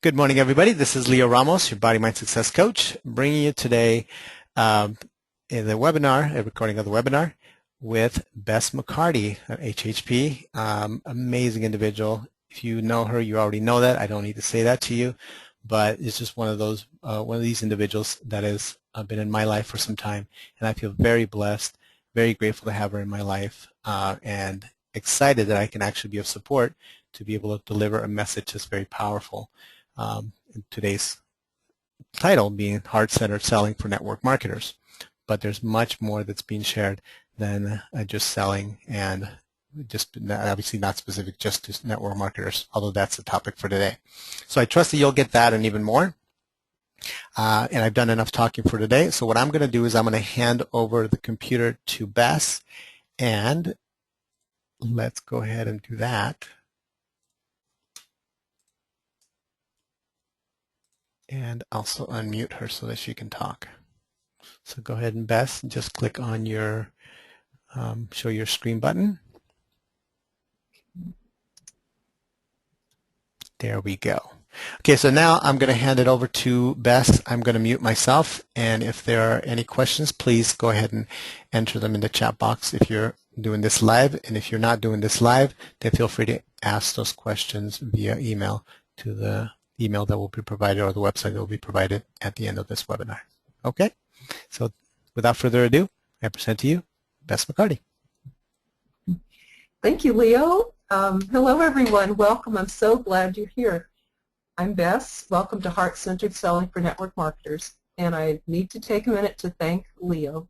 Good morning, everybody. This is Leo Ramos, your Body Mind Success Coach, bringing you today in the webinar, a recording of the webinar with Bess McCarty at HHP. Amazing individual. If you know her, you already know that. I don't need to say that to you, but it's just one of these individuals that has been in my life for some time, and I feel very blessed, very grateful to have her in my life, and excited that I can actually be of support to be able to deliver a message that's very powerful. Today's title being Heart-Centered Selling for Network Marketers. But there's much more that's being shared than just selling, and just obviously not specific just to network marketers, although that's the topic for today. So I trust that you'll get that and even more. And I've done enough talking for today. So what I'm going to do is I'm going to hand over the computer to Bess, and let's go ahead and do that. And also unmute her so that she can talk. So go ahead and Bess, just click on your show your screen button. There we go. Okay, so now I'm going to hand it over to Bess. I'm going to mute myself, and if there are any questions, please go ahead and enter them in the chat box if you're doing this live, and if you're not doing this live, then feel free to ask those questions via email to the email that will be provided, or the website that will be provided at the end of this webinar. Okay, so without further ado, I present to you Bess McCarty. Thank you, Leo. Hello, everyone. Welcome. I'm so glad you're here. I'm Bess. Welcome to Heart-Centered Selling for Network Marketers. And I need to take a minute to thank Leo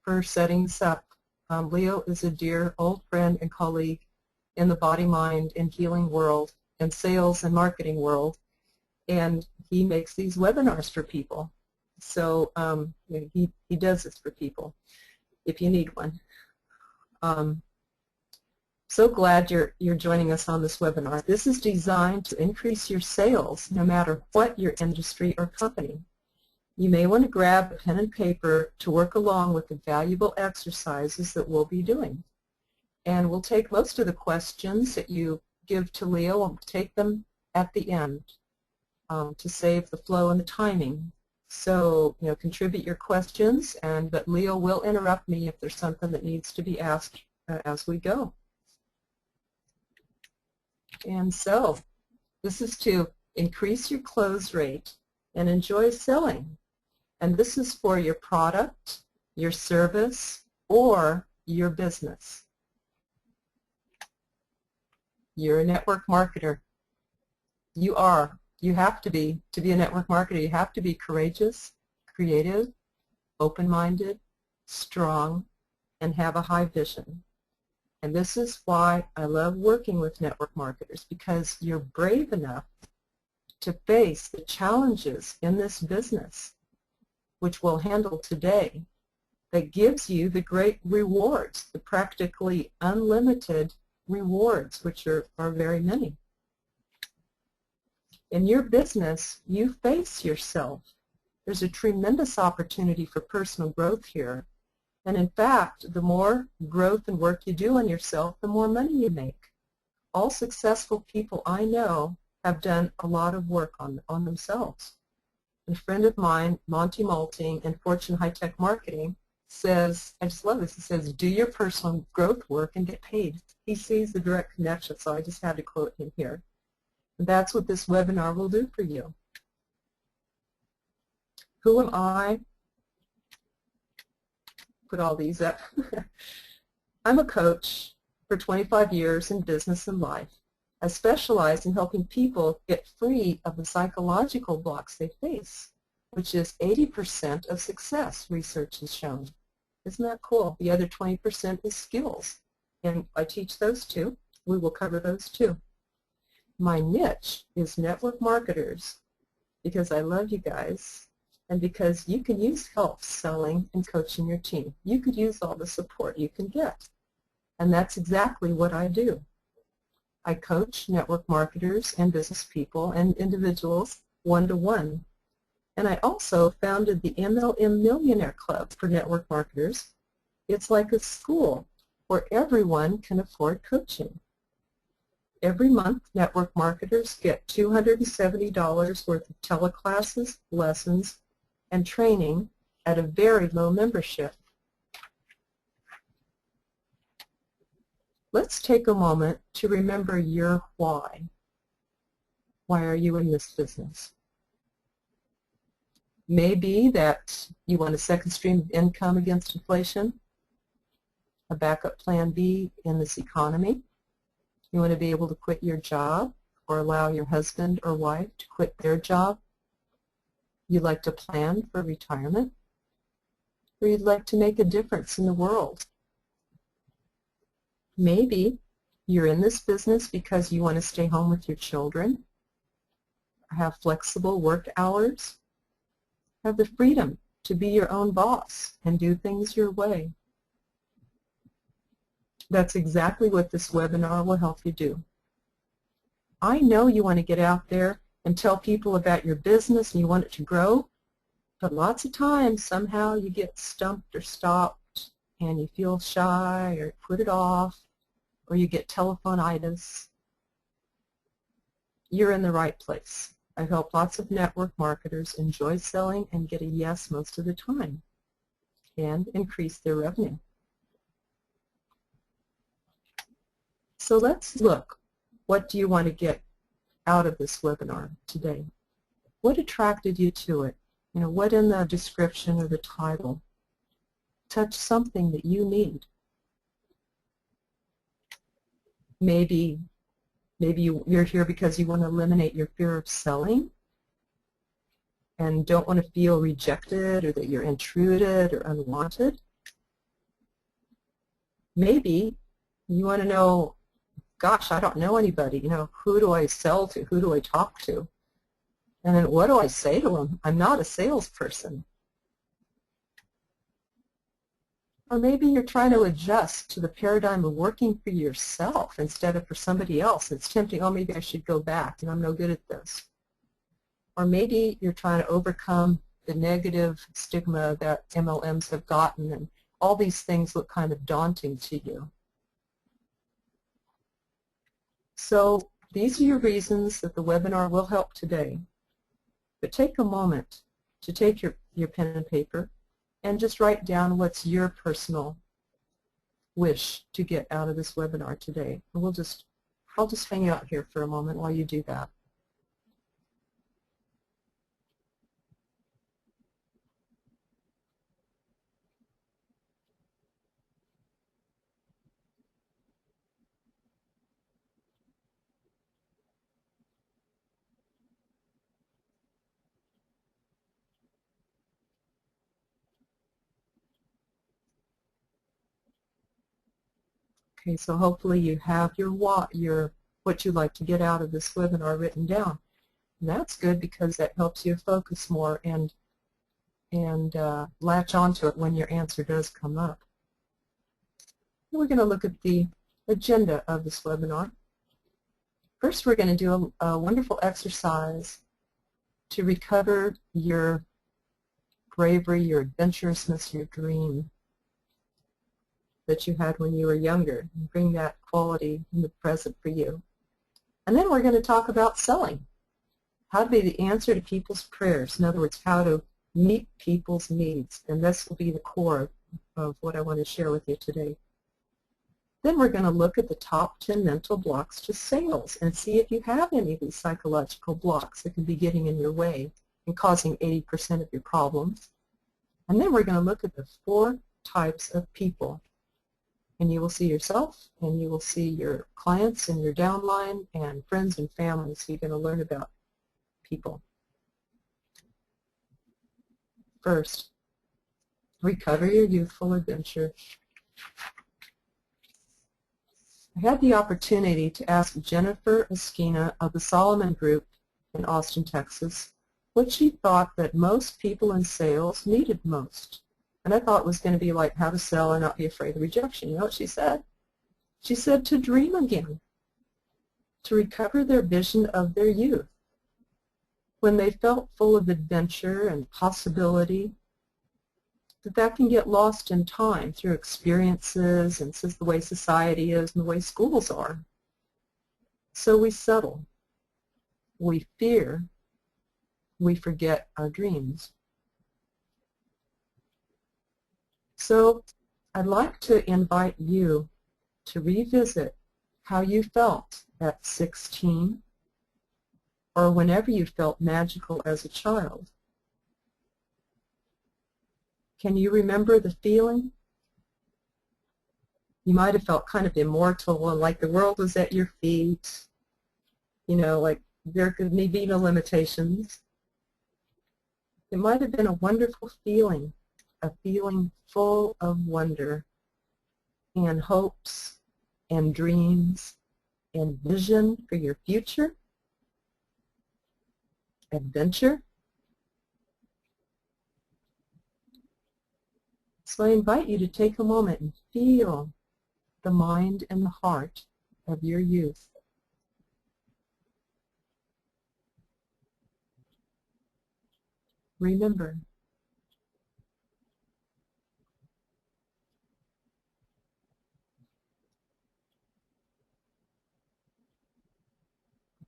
for setting this up. Leo is a dear old friend and colleague in the body, mind, and healing world, and sales and marketing world. And he makes these webinars for people. So he does this for people if you need one. So glad you're joining us on this webinar. This is designed to increase your sales no matter what your industry or company. You may want to grab a pen and paper to work along with the valuable exercises that we'll be doing. And we'll take most of the questions that you give to Leo, and we'll take them at the end. To save the flow and the timing. So, contribute your questions, but Leo will interrupt me if there's something that needs to be asked as we go. And so, this is to increase your close rate and enjoy selling. And this is for your product, your service, or your business. You're a network marketer. You have to be a network marketer, you have to be courageous, creative, open-minded, strong, and have a high vision. And this is why I love working with network marketers, because you're brave enough to face the challenges in this business, which we'll handle today, that gives you the great rewards, the practically unlimited rewards, which are very many. In your business, you face yourself. There's a tremendous opportunity for personal growth here. And in fact, the more growth and work you do on yourself, the more money you make. All successful people I know have done a lot of work on themselves. And a friend of mine, Monty Malting in Fortune High Tech Marketing, says, I just love this, he says, do your personal growth work and get paid. He sees the direct connection, so I just had to quote him here. That's what this webinar will do for you. Who am I? Put all these up. I'm a coach for 25 years in business and life. I specialize in helping people get free of the psychological blocks they face, which is 80% of success, research has shown. Isn't that cool? The other 20% is skills. And I teach those too. We will cover those too. My niche is network marketers, because I love you guys, and because you can use help selling and coaching your team. You could use all the support you can get, and that's exactly what I do. I coach network marketers and business people and individuals one-to-one, and I also founded the MLM Millionaire Club for network marketers. It's like a school where everyone can afford coaching. Every month, network marketers get $270 worth of teleclasses, lessons, and training at a very low membership. Let's take a moment to remember your why. Why are you in this business? Maybe that you want a second stream of income against inflation, a backup plan B in this economy. You want to be able to quit your job or allow your husband or wife to quit their job. You'd like to plan for retirement, or you'd like to make a difference in the world. Maybe you're in this business because you want to stay home with your children, have flexible work hours, have the freedom to be your own boss and do things your way. That's exactly what this webinar will help you do. I know you want to get out there and tell people about your business and you want it to grow, but lots of times somehow you get stumped or stopped and you feel shy or put it off or you get telephonitis. You're in the right place. I've helped lots of network marketers enjoy selling and get a yes most of the time and increase their revenue. So let's look. What do you want to get out of this webinar today? What attracted you to it? You know, what in the description or the title touched something that you need? Maybe you're here because you want to eliminate your fear of selling and don't want to feel rejected or that you're intruded or unwanted. Maybe you want to know, gosh, I don't know anybody. You know, who do I sell to? Who do I talk to? And then what do I say to them? I'm not a salesperson. Or maybe you're trying to adjust to the paradigm of working for yourself instead of for somebody else. It's tempting, oh, maybe I should go back, and I'm no good at this. Or maybe you're trying to overcome the negative stigma that MLMs have gotten, and all these things look kind of daunting to you. So these are your reasons that the webinar will help today. But take a moment to take your pen and paper and just write down what's your personal wish to get out of this webinar today. And I'll just hang out here for a moment while you do that. Okay, so hopefully you have your what you'd like to get out of this webinar written down. And that's good because that helps you focus more and latch onto it when your answer does come up. And we're going to look at the agenda of this webinar. First, we're going to do a wonderful exercise to recover your bravery, your adventurousness, your dream that you had when you were younger, and bring that quality in the present for you. And then we're going to talk about selling, how to be the answer to people's prayers. In other words, how to meet people's needs. And this will be the core of what I want to share with you today. Then we're going to look at the top 10 mental blocks to sales and see if you have any of these psychological blocks that can be getting in your way and causing 80% of your problems. And then we're going to look at the 4 types of people. And you will see yourself, and you will see your clients and your downline and friends and family. So you're going to learn about people. First, recover your youthful adventure. I had the opportunity to ask Jennifer Esquina of the Solomon Group in Austin, Texas, what she thought that most people in sales needed most. And I thought it was going to be like how to sell and not be afraid of rejection. You know what she said? She said to dream again, to recover their vision of their youth. When they felt full of adventure and possibility, that can get lost in time through experiences and this is the way society is and the way schools are. So we settle, we fear, we forget our dreams. So I'd like to invite you to revisit how you felt at 16 or whenever you felt magical as a child. Can you remember the feeling? You might have felt kind of immortal and like the world was at your feet, you know, like there could be no limitations. It might have been a wonderful feeling, a feeling full of wonder and hopes and dreams and vision for your future, adventure. So I invite you to take a moment and feel the mind and the heart of your youth. Remember,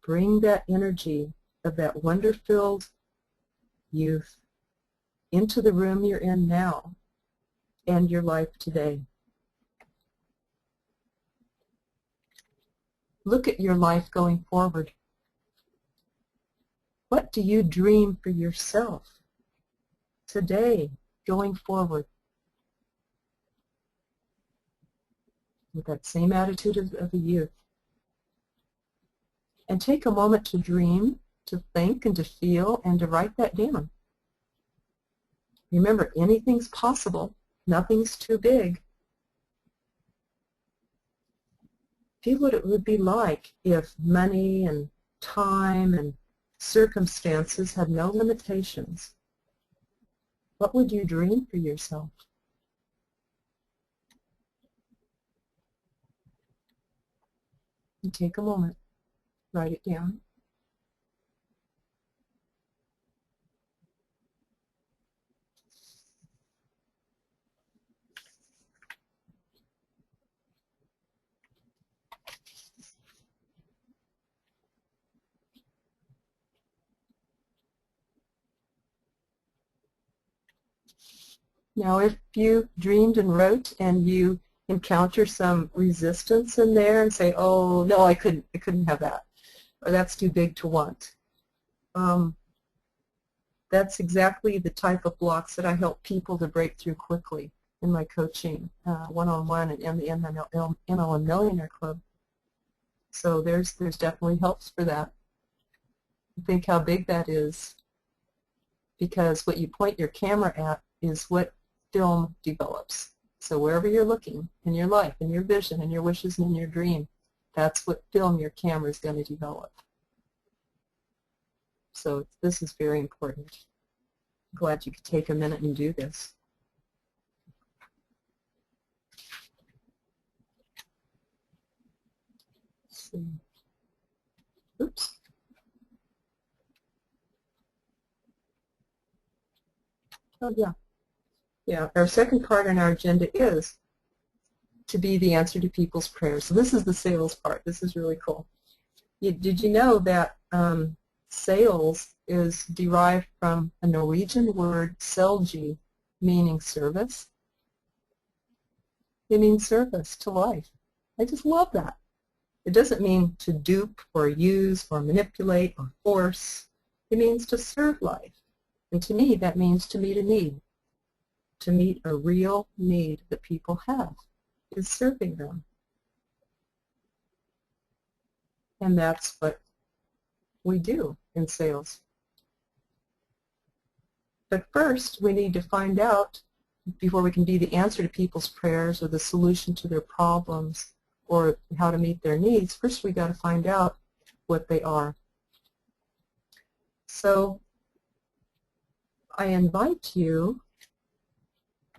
bring that energy of that wonder-filled youth into the room you're in now and your life today. Look at your life going forward. What do you dream for yourself today, going forward? With that same attitude of the youth. And take a moment to dream, to think, and to feel, and to write that down. Remember, anything's possible. Nothing's too big. Feel what it would be like if money and time and circumstances had no limitations. What would you dream for yourself? And take a moment, write it down. Now, if you dreamed and wrote and you encounter some resistance in there and say, oh, no, I couldn't have that, or that's too big to want, that's exactly the type of blocks that I help people to break through quickly in my coaching, one-on-one and in the MLM Millionaire Club. So there's definitely helps for that. Think how big that is, because what you point your camera at is what film develops. So wherever you're looking in your life, in your vision, in your wishes, and in your dream, that's what film your camera is going to develop. So this is very important. I'm glad you could take a minute and do this. Let's see. Oops. Oh, yeah. Yeah, our second part on our agenda is to be the answer to people's prayers. So this is the sales part. This is really cool. Did you know that sales is derived from a Norwegian word, selgi, meaning service? It means service to life. I just love that. It doesn't mean to dupe or use or manipulate or force. It means to serve life. And to me, that means to meet a need. To meet a real need that people have is serving them. And that's what we do in sales. But first, we need to find out, before we can be the answer to people's prayers or the solution to their problems or how to meet their needs, first we got to find out what they are. So I invite you,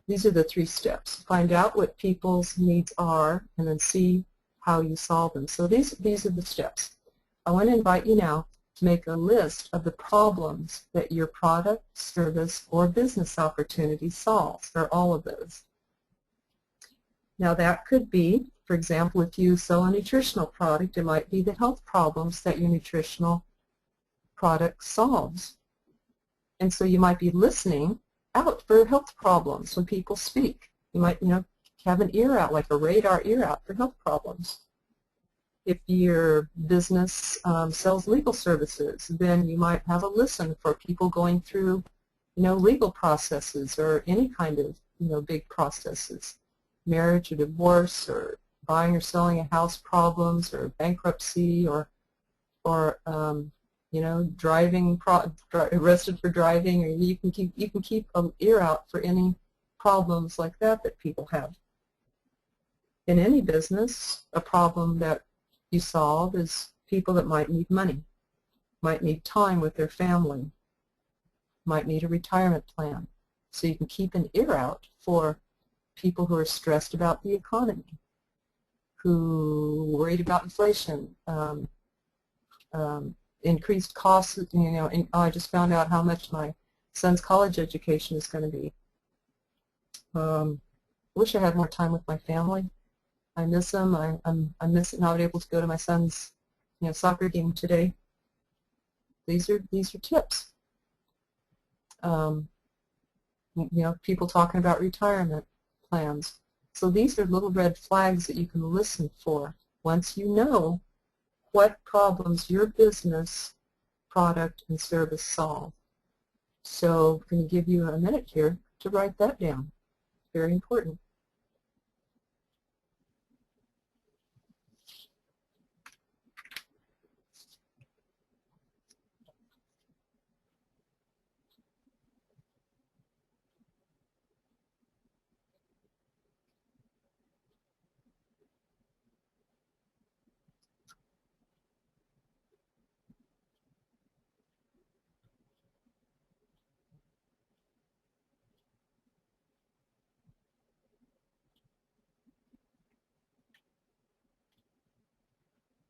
these are the 3 steps. Find out what people's needs are and then see how you solve them. So these are the steps. I want to invite you now to make a list of the problems that your product, service, or business opportunity solves, or all of those. Now that could be For example, if you sell a nutritional product, it might be the health problems that your nutritional product solves. And so you might be listening out for health problems when people speak. You might, have an ear out, like a radar ear out for health problems. If your business sells legal services, then you might have a listen for people going through, legal processes or any kind of, big processes, marriage or divorce or buying or selling a house problems or bankruptcy or driving, arrested for driving, or you can keep an ear out for any problems like that people have. In any business, a problem that you solve is people that might need money, might need time with their family, might need a retirement plan. So you can keep an ear out for people who are stressed about the economy, who are worried about inflation, increased costs. I just found out how much my son's college education is going to be. Wish I had more time with my family. I miss them. I miss not able to go to my son's soccer game today. These are tips. People talking about retirement plans. So these are little red flags that you can listen for once you know what problems your business, product, and service solve. So I'm going to give you a minute here to write that down. Very important.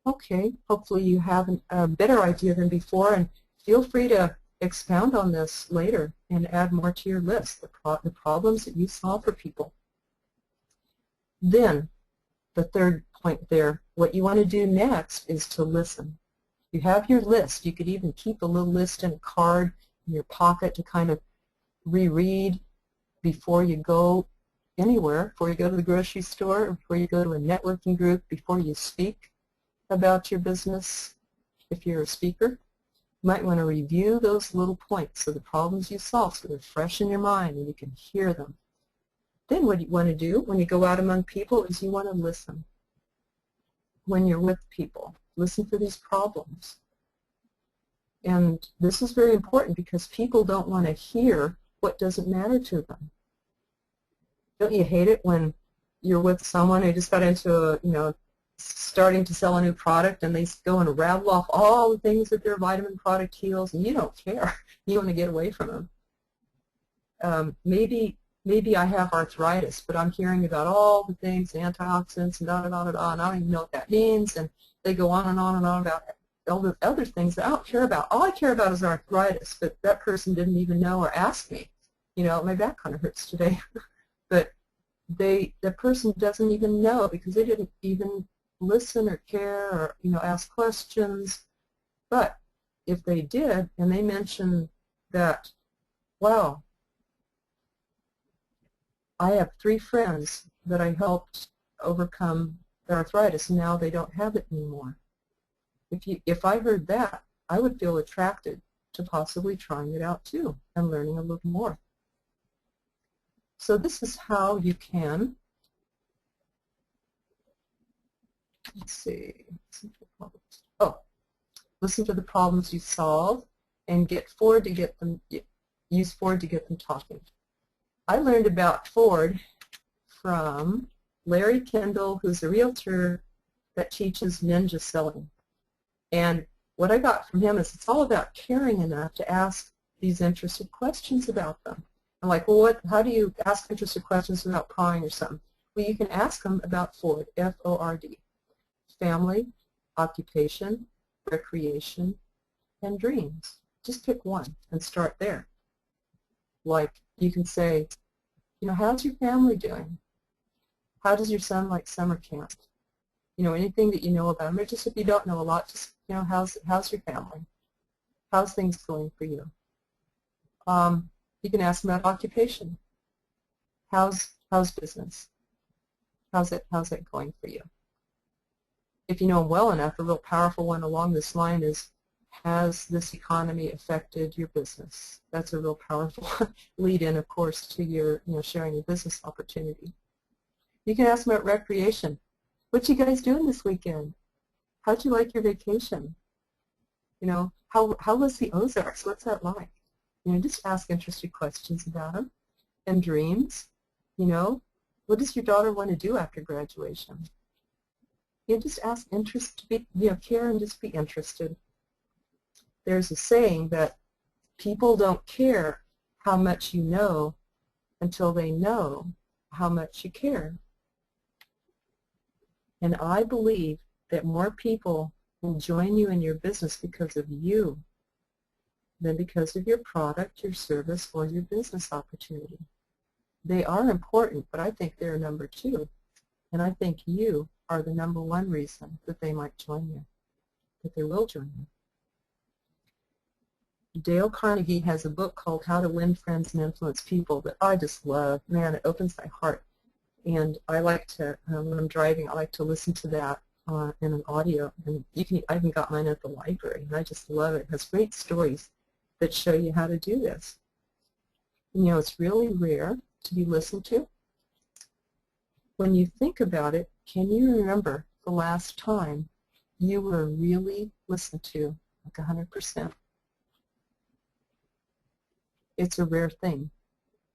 Okay, hopefully you have a better idea than before, and feel free to expound on this later and add more to your list, the problems that you solve for people. Then, the third point there, what you want to do next is to listen. You have your list. You could even keep a little list in a card in your pocket to kind of reread before you go anywhere, before you go to the grocery store, or before you go to a networking group, before you speak about your business. If you're a speaker, you might want to review those little points of the problems you solve so they're fresh in your mind and you can hear them. Then what you want to do when you go out among people is you want to listen. When you're with people, listen for these problems. And this is very important because people don't want to hear what doesn't matter to them. Don't you hate it when you're with someone who just got into starting to sell a new product and they go and rattle off all the things that their vitamin product heals and you don't care. You want to get away from them. Maybe I have arthritis, but I'm hearing about all the things, antioxidants and da-da-da-da-da, and I don't even know what that means, and they go on and on and on about all the other things that I don't care about. All I care about is arthritis, but that person didn't even know or ask me. My back kind of hurts today. But the person doesn't even know because they didn't even listen or care or ask questions. But if they did and they mentioned that, wow, I have 3 friends that I helped overcome their arthritis and now they don't have it anymore. If I heard that, I would feel attracted to possibly trying it out too and learning a little more. So this is how you can, let's see, listen to the problems you solve and use Ford to get them talking. I learned about Ford from Larry Kendall, who's a realtor that teaches ninja selling. And what I got from him is it's all about caring enough to ask these interested questions about them. I'm like, well, how do you ask interested questions about prying or something? Well, you can ask them about Ford, F-O-R-D, family, occupation, recreation, and dreams. Just pick one and start there. Like, you can say, how's your family doing? How does your son like summer camp? anything that you know about them, or just if you don't know a lot, just, how's your family? How's things going for you? You can ask them about occupation. How's business? How's it going for you? If you know them well enough, a real powerful one along this line is, has this economy affected your business? That's a real powerful lead-in, of course, to your, sharing your business opportunity. You can ask them about recreation. What you guys doing this weekend? How'd you like your vacation? How was the Ozarks? What's that like? Just ask interested questions about them. And dreams. What does your daughter want to do after graduation? Just ask interest to be, care and just be interested. There's a saying that people don't care how much you know until they know how much you care. And I believe that more people will join you in your business because of you than because of your product, your service, or your business opportunity. They are important, but I think they're number two. And I think you are the number one reason that they might join you, that they will join you. Dale Carnegie has a book called How to Win Friends and Influence People that I just love. Man, it opens my heart. And I like to, when I'm driving, I like to listen to that in an audio. And I even got mine at the library, and I just love it. It has great stories that show you how to do this. And, it's really rare to be listened to. When you think about it, can you remember the last time you were really listened to, like 100%? It's a rare thing.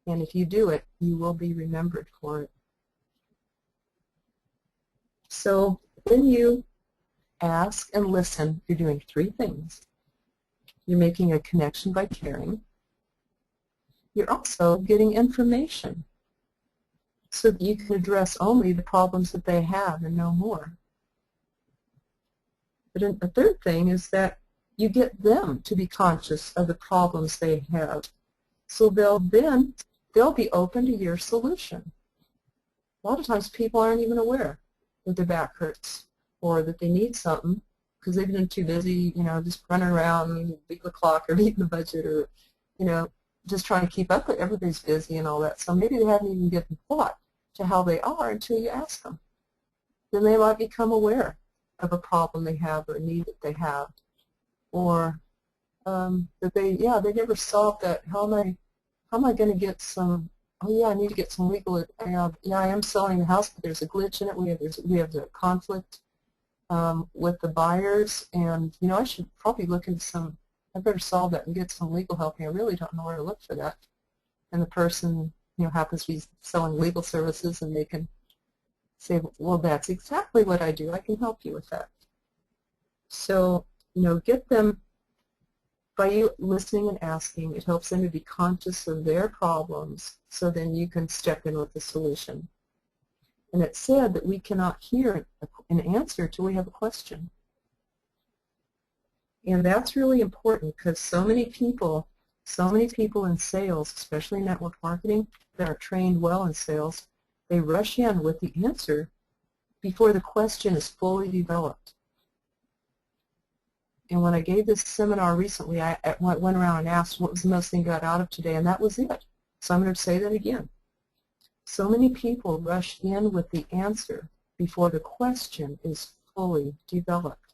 And if you do it, you will be remembered for it. So when you ask and listen, you're doing three things. You're making a connection by caring. You're also getting information so that you can address only the problems that they have and no more. But a third thing is that you get them to be conscious of the problems they have. So they'll be open to your solution. A lot of times people aren't even aware that their back hurts or that they need something because they've been too busy, just running around, beating the clock or beating the budget or, just trying to keep up with everybody's busy and all that. So maybe they haven't even given thought to how they are until you ask them. Then they might become aware of a problem they have or a need that they have, or that they never solved that. How am I going to get some? Oh yeah, I need to get some legal. I am selling the house, but there's a glitch in it. We have the conflict with the buyers, and I should probably look into some. I better solve that and get some legal help. I really don't know where to look for that. And the person, happens to be selling legal services, and they can say, well, that's exactly what I do. I can help you with that. So, get them, by you listening and asking, it helps them to be conscious of their problems, so then you can step in with the solution. And it's said that we cannot hear an answer till we have a question. And that's really important because so many people in sales, especially network marketing, that are trained well in sales, they rush in with the answer before the question is fully developed. And when I gave this seminar recently, I went around and asked what was the most thing got out of today, and that was it. So I'm going to say that again. So many people rush in with the answer before the question is fully developed.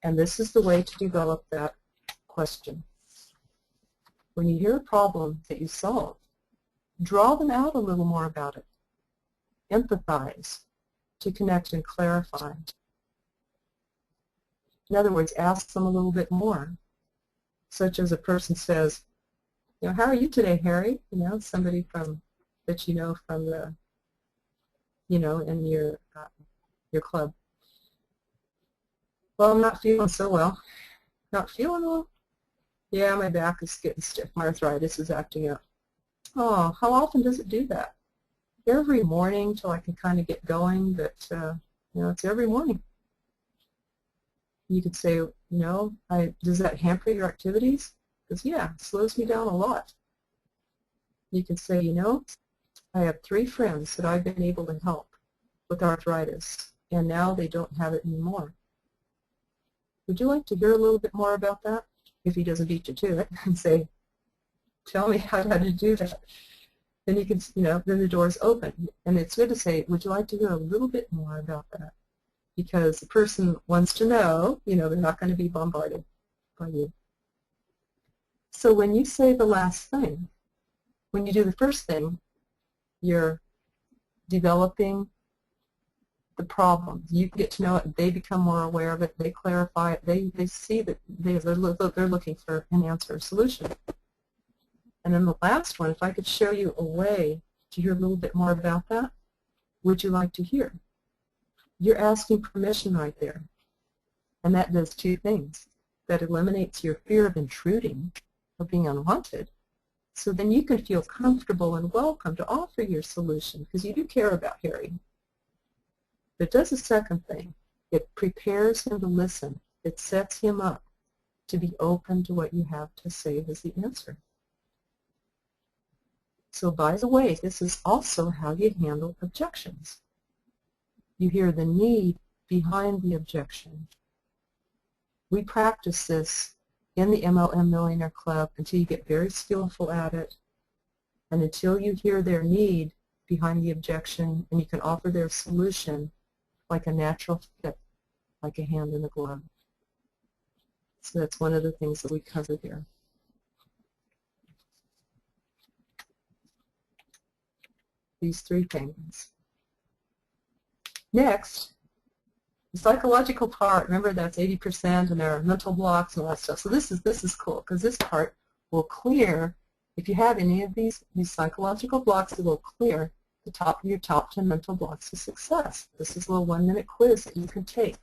And this is the way to develop that question. When you hear a problem that you solve, draw them out a little more about it. Empathize to connect and clarify. In other words, ask them a little bit more, such as a person says, how are you today, Harry? Somebody that you know from the, in your club. Well, I'm not feeling so well. Not feeling well? Yeah, my back is getting stiff. My arthritis is acting up. Oh, how often does it do that? Every morning till I can kind of get going, but, it's every morning. You could say, does that hamper your activities? Because, yeah, it slows me down a lot. You can say, I have 3 friends that I've been able to help with arthritis, and now they don't have it anymore. Would you like to hear a little bit more about that? If he doesn't beat you to it and say, tell me how to do that. Then you can, then the door is open. And it's good to say, would you like to hear a little bit more about that? Because the person wants to know, they're not going to be bombarded by you. So when you say the last thing, when you do the first thing, you're developing the problem. You get to know it, they become more aware of it, they clarify it, they see that they're looking for an answer, a solution. And then the last one, if I could show you a way to hear a little bit more about that, would you like to hear? You're asking permission right there. And that does two things. That eliminates your fear of intruding, of being unwanted. So then you can feel comfortable and welcome to offer your solution, because you do care about Harry. But it does a second thing. It prepares him to listen. It sets him up to be open to what you have to say as the answer. So by the way, this is also how you handle objections. You hear the need behind the objection. We practice this in the MLM Millionaire Club until you get very skillful at it, and until you hear their need behind the objection and you can offer their solution like a natural fit, like a hand in a glove. So that's one of the things that we cover there. These three things. Next, the psychological part, remember that's 80% and there are mental blocks and all that stuff. So this is cool because this part will clear, if you have any of these psychological blocks, it will clear your top 10 mental blocks of success. This is a little 1-minute quiz that you can take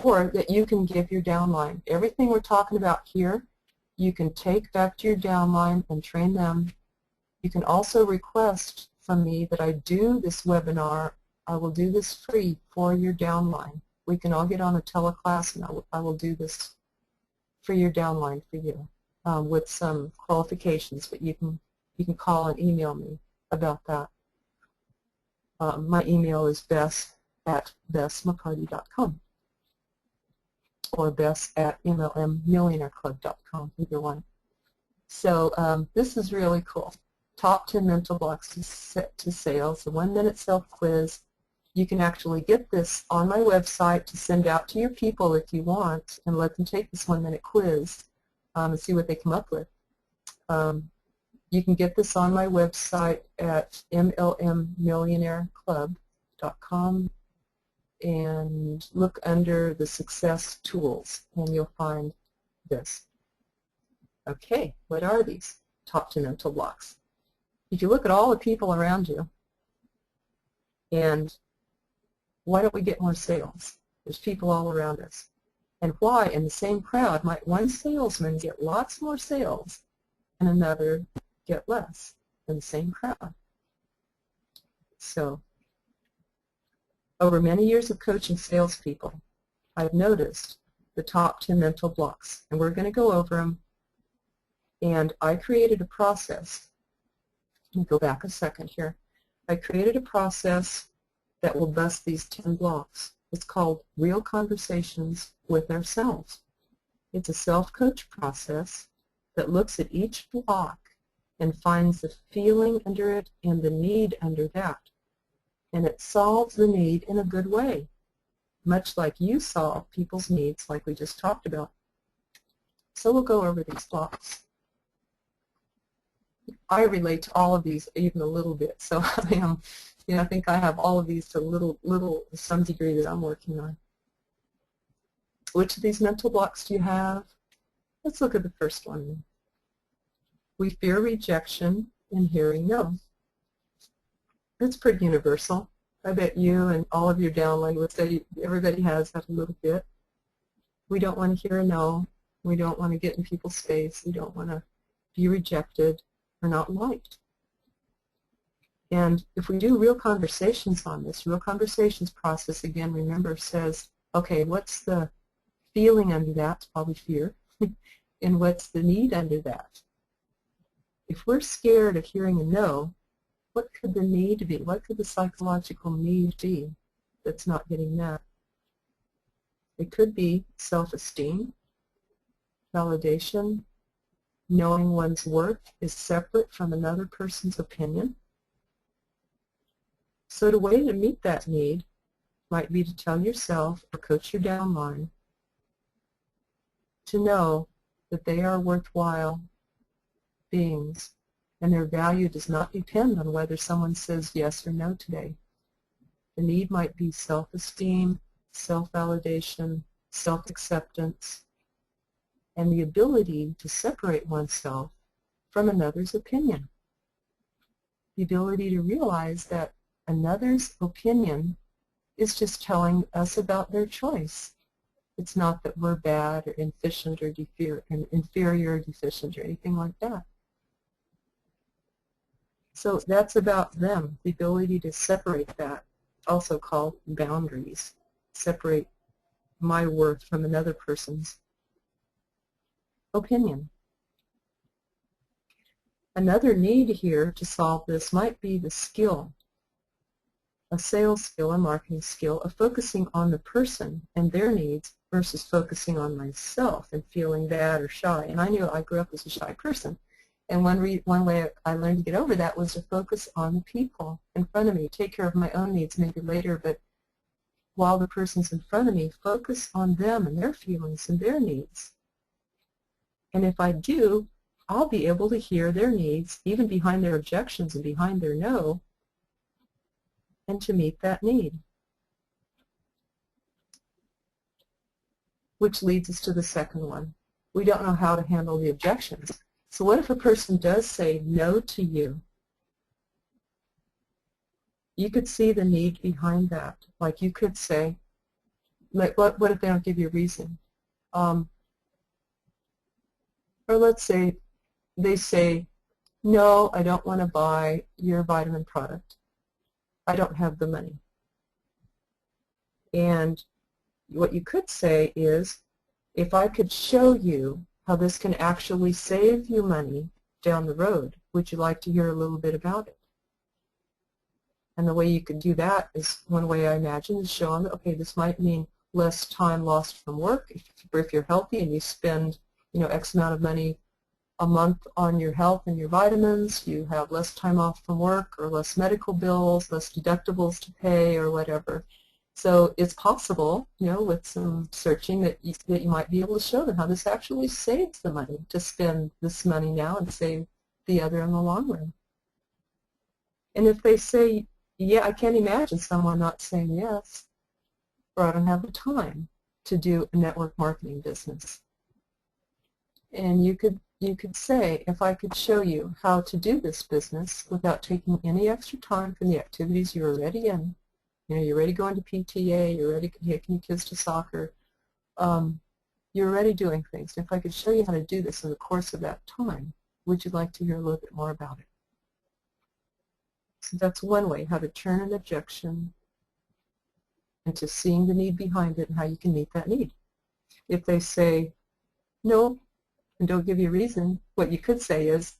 or that you can give your downline. Everything we're talking about here, you can take back to your downline and train them. You can also request from me that I do this webinar. I will do this free for your downline. We can all get on a teleclass and I will do this for your downline for you with some qualifications, but you can call and email me about that. My email is bess@bessmccarty.com or bess@mlmmillionaireclub.com, either one. So this is really cool. Top 10 mental blocks to sales, the 1-minute self-quiz. You can actually get this on my website to send out to your people if you want and let them take this 1-minute quiz and see what they come up with. You can get this on my website at mlmmillionaireclub.com and look under the success tools and you'll find this. Okay, what are these top 10 mental blocks? If you look at all the people around you, and why don't we get more sales? There's people all around us. And why, in the same crowd, might one salesman get lots more sales and another get less in the same crowd? So, over many years of coaching salespeople, I've noticed the top 10 mental blocks, and we're going to go over them. And I created a process. Let me go back a second here. I created a process that will bust these 10 blocks. It's called Real Conversations with Ourselves. It's a self-coach process that looks at each block and finds the feeling under it and the need under that. And it solves the need in a good way, much like you solve people's needs like we just talked about. So we'll go over these blocks. I relate to all of these even a little bit, so I think I have all of these to some degree that I'm working on. Which of these mental blocks do you have? Let's look at the first one. We fear rejection and hearing no. It's pretty universal. I bet you and all of your downline would say everybody has that a little bit. We don't want to hear a no. We don't want to get in people's face. We don't want to be rejected or not liked. And if we do real conversations on this, real conversations process, again, remember, says, okay, what's the feeling under that? It's probably fear. And what's the need under that? If we're scared of hearing a no, what could the need be? What could the psychological need be that's not getting met? It could be self-esteem, validation, knowing one's worth is separate from another person's opinion. So the way to meet that need might be to tell yourself or coach your downline to know that they are worthwhile beings and their value does not depend on whether someone says yes or no today. The need might be self-esteem, self-validation, self-acceptance, and the ability to separate oneself from another's opinion. The ability to realize that another's opinion is just telling us about their choice. It's not that we're bad or inefficient or inferior or deficient or anything like that. So that's about them, the ability to separate that, also called boundaries, separate my worth from another person's opinion. Another need here to solve this might be the skill, a sales skill, a marketing skill, of focusing on the person and their needs versus focusing on myself and feeling bad or shy. And I knew I grew up as a shy person. And one way I learned to get over that was to focus on the people in front of me, take care of my own needs maybe later, but while the person's in front of me, focus on them and their feelings and their needs. And if I do, I'll be able to hear their needs, even behind their objections and behind their no, and to meet that need. Which leads us to the second one. We don't know how to handle the objections. So what if a person does say no to you? You could see the need behind that. Like you could say, like what if they don't give you a reason? Or let's say they say, no, I don't want to buy your vitamin product. I don't have the money. And what you could say is, if I could show you how this can actually save you money down the road, would you like to hear a little bit about it? And the way you could do that is, one way I imagine, is show them, okay, this might mean less time lost from work. If you're healthy and you spend, X amount of money a month on your health and your vitamins, you have less time off from work or less medical bills, less deductibles to pay or whatever. So it's possible, with some searching that you might be able to show them how this actually saves the money to spend this money now and save the other in the long run. And if they say, yeah, I can't imagine someone not saying yes, or I don't have the time to do a network marketing business. And you could say, if I could show you how to do this business without taking any extra time from the activities you're already in, you're already going to PTA, you're already taking your kids to soccer, you're already doing things. If I could show you how to do this in the course of that time, would you like to hear a little bit more about it? So that's one way, how to turn an objection into seeing the need behind it and how you can meet that need. If they say no and don't give you a reason, what you could say is,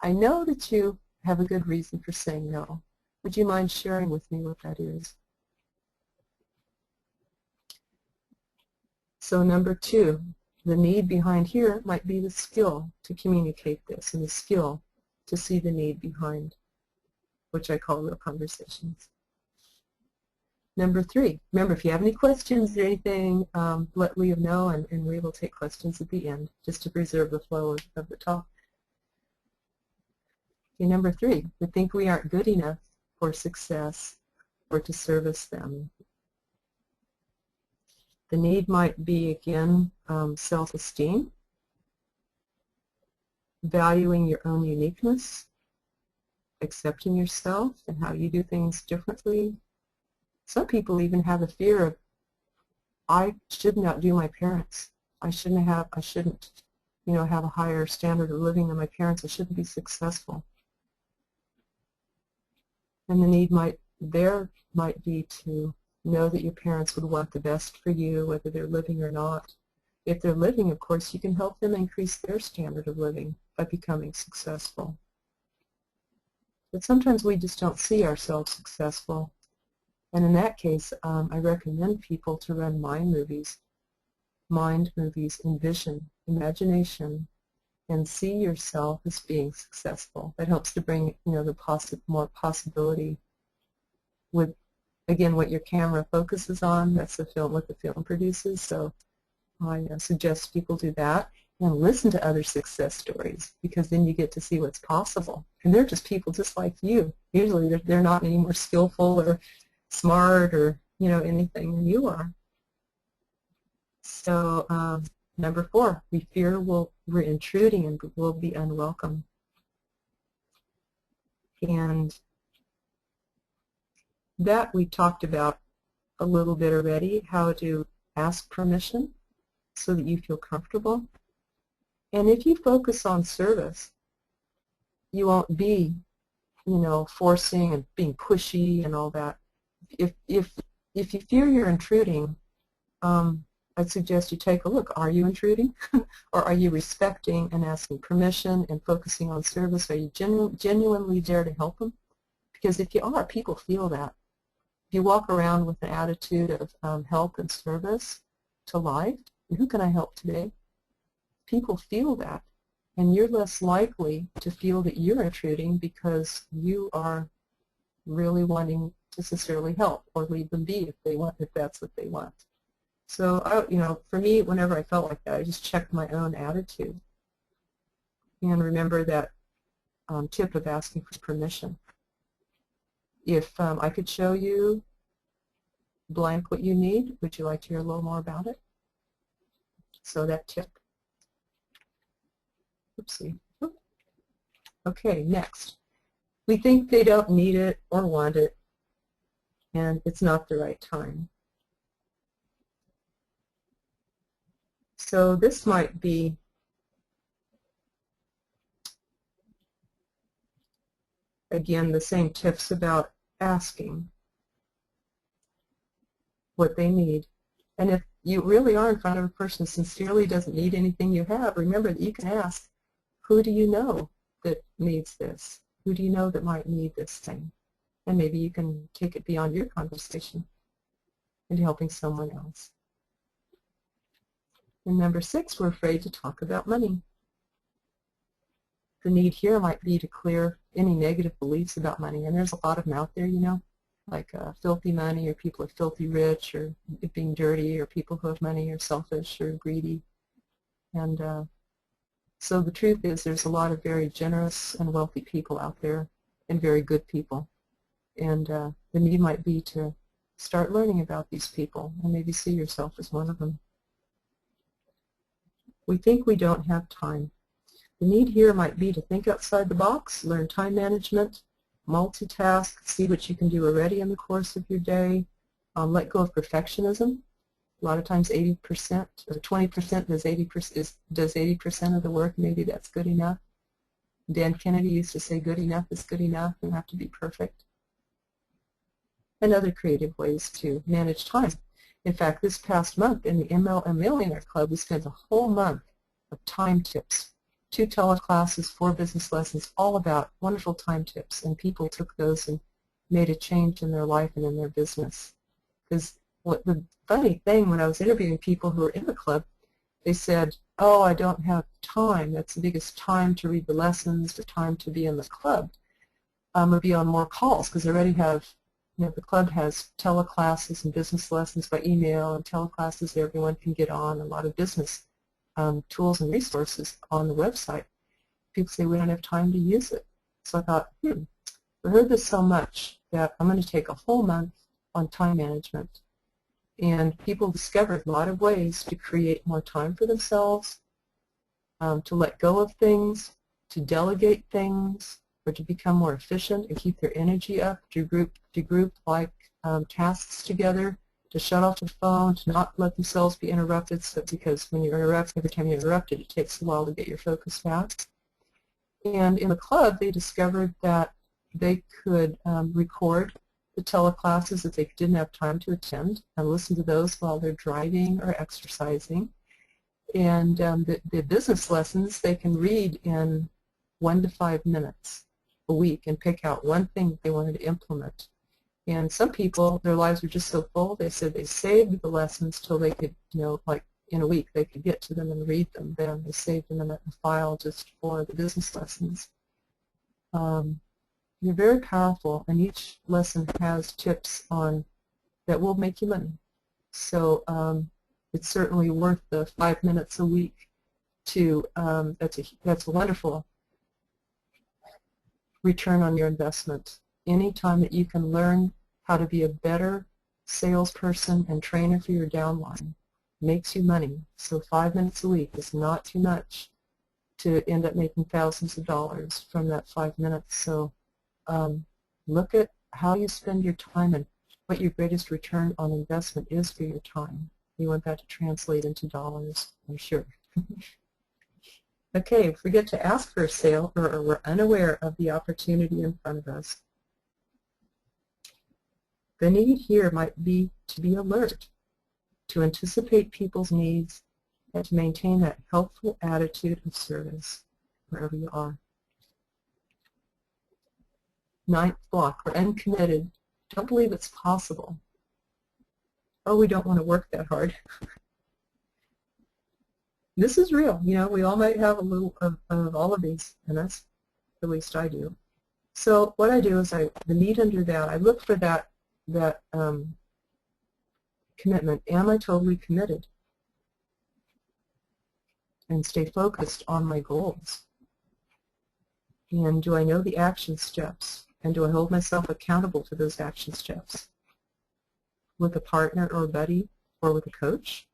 I know that you have a good reason for saying no. Would you mind sharing with me what that is? So number two, the need behind here might be the skill to communicate this and the skill to see the need behind, which I call real conversations. Number three, remember, if you have any questions or anything, let Leo know, and we will take questions at the end, just to preserve the flow of the talk. Okay, number three, we think we aren't good enough for success or to service them. The need might be, again, self-esteem, valuing your own uniqueness, accepting yourself and how you do things differently. Some people even have a fear of, I shouldn't outdo my parents. I shouldn't, have a higher standard of living than my parents. I shouldn't be successful. And the need might be to know that your parents would want the best for you, whether they're living or not. If they're living, of course, you can help them increase their standard of living by becoming successful. But sometimes we just don't see ourselves successful. And in that case, I recommend people to run mind movies, envision, imagination, and see yourself as being successful. That helps to bring, the more possibility with, again, what your camera focuses on. That's what the film produces. So I suggest people do that and listen to other success stories, because then you get to see what's possible. And they're just people just like you. Usually they're not any more skillful or smart or anything than you are. So number 4, we fear we're intruding and will be unwelcome. And that we talked about a little bit already, how to ask permission so that you feel comfortable. And if you focus on service, you won't be, forcing and being pushy and all that. If you fear you're intruding, I'd suggest you take a look. Are you intruding? Or are you respecting and asking permission and focusing on service? Are you genuinely there to help them? Because if you are, people feel that. If you walk around with an attitude of help and service to life, who can I help today? People feel that, and you're less likely to feel that you're intruding because you are really wanting to sincerely help or leave them be if that's what they want. So, for me, whenever I felt like that, I just checked my own attitude and remember that tip of asking for permission. If I could show you blank what you need, would you like to hear a little more about it? So that tip. Oopsie. Okay, next. We think they don't need it or want it, and it's not the right time. So this might be again the same tips about asking what they need. And if you really are in front of a person who sincerely doesn't need anything you have, remember that you can ask, who do you know that needs this? Who do you know that might need this thing? And maybe you can take it beyond your conversation into helping someone else. And number 6, we're afraid to talk about money. The need here might be to clear any negative beliefs about money, and there's a lot of them out there, like filthy money, or people are filthy rich, or it being dirty, or people who have money are selfish or greedy. And so the truth is there's a lot of very generous and wealthy people out there, and very good people. And the need might be to start learning about these people and maybe see yourself as one of them. We think we don't have time. The need here might be to think outside the box, learn time management, multitask, see what you can do already in the course of your day, let go of perfectionism. A lot of times 80% or 20% does 80% of the work. Maybe that's good enough. Dan Kennedy used to say good enough is good enough. You don't have to be perfect. And other creative ways to manage time. In fact, this past month in the MLM Millionaire Club, we spent a whole month of time tips. 2 teleclasses, 4 business lessons, all about wonderful time tips. And people took those and made a change in their life and in their business. Because the funny thing, when I was interviewing people who were in the club, they said, oh, I don't have time. That's the biggest time to read the lessons, the time to be in the club, or be on more calls, because they already have, the club has teleclasses and business lessons by email and teleclasses that everyone can get on, a lot of business tools and resources on the website. People say we don't have time to use it. So I thought, I heard this so much that I'm going to take a whole month on time management. And people discovered a lot of ways to create more time for themselves, to let go of things, to delegate things, or to become more efficient and keep their energy up, to group like tasks together, to shut off the phone, to not let themselves be interrupted, because when you're interrupted, every time you're interrupted, it takes a while to get your focus back. And in the club, they discovered that they could record the teleclasses that they didn't have time to attend and listen to those while they're driving or exercising. And the business lessons they can read in 1 to 5 minutes. a week and pick out one thing that they wanted to implement. And some people, their lives were just so full, they said they saved the lessons till they could, like in a week, they could get to them and read them. Then they saved them in a file just for the business lessons. They're very powerful, and each lesson has tips on that will make you money. So it's certainly worth the 5 minutes a week to, that's a wonderful return on your investment. Any time that you can learn how to be a better salesperson and trainer for your downline makes you money. So 5 minutes a week is not too much to end up making thousands of dollars from that 5 minutes. So look at how you spend your time and what your greatest return on investment is for your time. You want that to translate into dollars, I'm sure. Okay, if we get to ask for a sale or we're unaware of the opportunity in front of us, the need here might be to be alert, to anticipate people's needs, and to maintain that helpful attitude of service wherever you are. Ninth block, we're uncommitted, don't believe it's possible, or we don't want to work that hard. This is real. We all might have a little of all of these, and that's at least I do. So what I do is the need under that, I look for that commitment. Am I totally committed? And stay focused on my goals. And do I know the action steps? And do I hold myself accountable to those action steps? With a partner or a buddy or with a coach?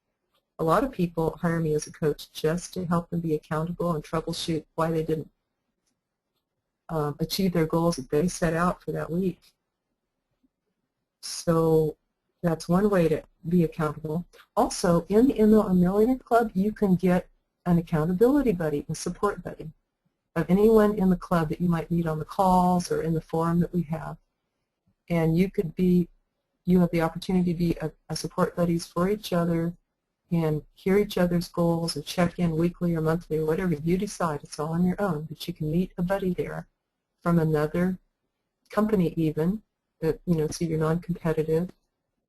A lot of people hire me as a coach just to help them be accountable and troubleshoot why they didn't achieve their goals that they set out for that week. So that's one way to be accountable. Also, in the MLM Millionaire Club, you can get an accountability buddy, a support buddy, of anyone in the club that you might meet on the calls or in the forum that we have. And you have the opportunity to be a support buddies for each other and hear each other's goals and check in weekly or monthly or whatever you decide. It's all on your own, but you can meet a buddy there from another company even, that, so you're non-competitive,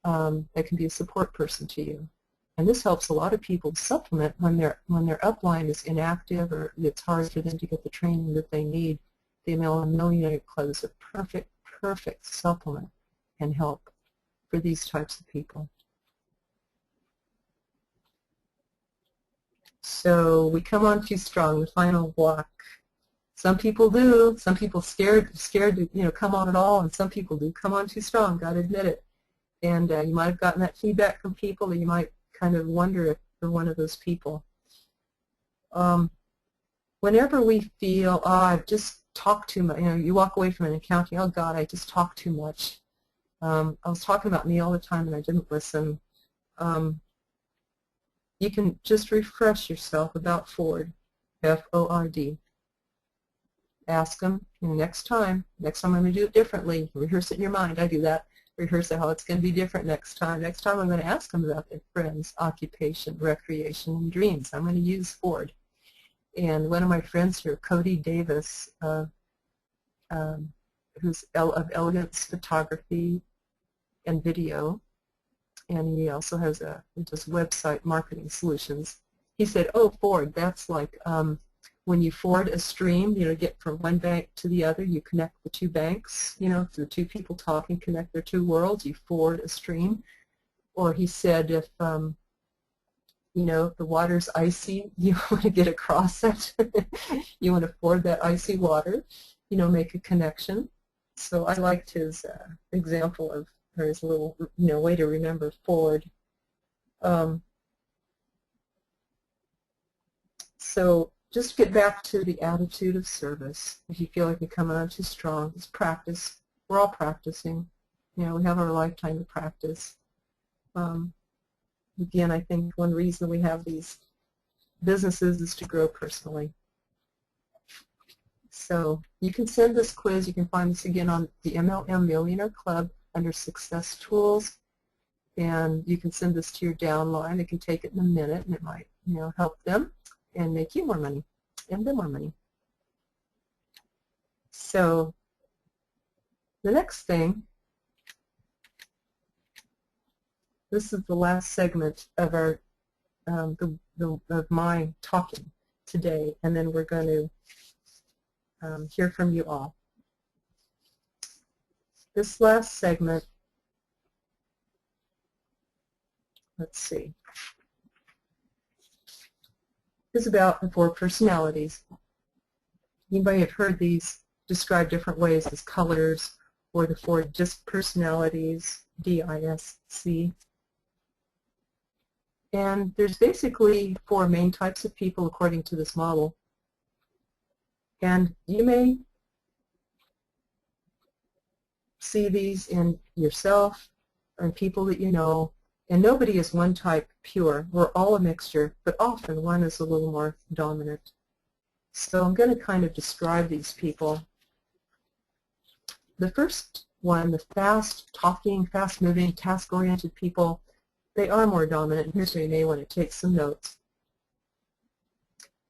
that can be a support person to you. And this helps a lot of people supplement when their upline is inactive or it's hard for them to get the training that they need. The MLM Millionaire Club is a perfect supplement and help for these types of people. So we come on too strong, the final block. Some people do. Some people scared to come on at all, and some people do come on too strong. Got to admit it. And you might have gotten that feedback from people, or you might kind of wonder if you're one of those people. Whenever we feel, oh, I've just talked too much, you walk away from an accounting, oh God, I just talked too much. I was talking about me all the time and I didn't listen. You can just refresh yourself about Ford, F-O-R-D. Ask them, next time I'm going to do it differently. Rehearse it in your mind. I do that. Rehearse how it's going to be different next time. Next time I'm going to ask them about their friends, occupation, recreation, and dreams. I'm going to use Ford. And one of my friends here, Cody Davis, who's of Elegance Photography and Video, and he also has just website marketing solutions. He said, oh, Ford, that's like when you forward a stream, get from one bank to the other, you connect the two banks, the two people talking, connect their two worlds, you forward a stream. Or he said if, if the water's icy, you want to get across it, you want to forward that icy water, make a connection. So I liked his example of, or his little, way to remember Ford. So just get back to the attitude of service. If you feel like you're coming on too strong, just practice. We're all practicing. We have our lifetime to practice. Again, I think one reason we have these businesses is to grow personally. So you can send this quiz. You can find this again on the MLM Millionaire Club under Success Tools. And you can send this to your downline. They can take it in a minute, and it might help them and make you more money and them more money. So the next thing, this is the last segment of our of my talking today, and then we're going to hear from you all. This last segment, let's see, is about the 4 personalities. You may have heard these described different ways as colors, or the 4 DISC personalities, D-I-S-C. And there's basically 4 main types of people according to this model. And you may see these in yourself or in people that you know. And nobody is one type pure. We're all a mixture, but often one is a little more dominant. So I'm going to kind of describe these people. The first one, the fast-talking, fast-moving, task-oriented people, they are more dominant. Here's where you may want to take some notes.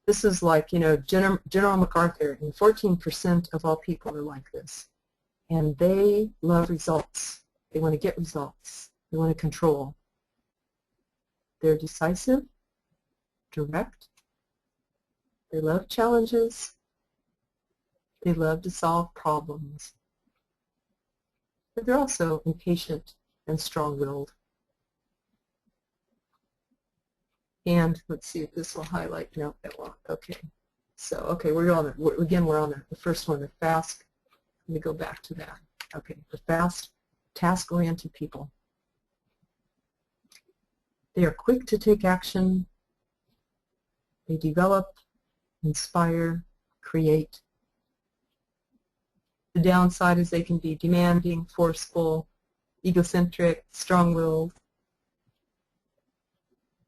This is like, you know, General MacArthur, and 14% of all people are like this. And they love results. They want to get results. They want to control. They're decisive, direct. They love challenges. They love to solve problems. But they're also impatient and strong-willed. And let's see if this will highlight. No, it won't. Okay. So, okay, we're on the first one, the fast. Let me go back to that. Okay, the fast, task-oriented people. They are quick to take action. They develop, inspire, create. The downside is they can be demanding, forceful, egocentric, strong-willed.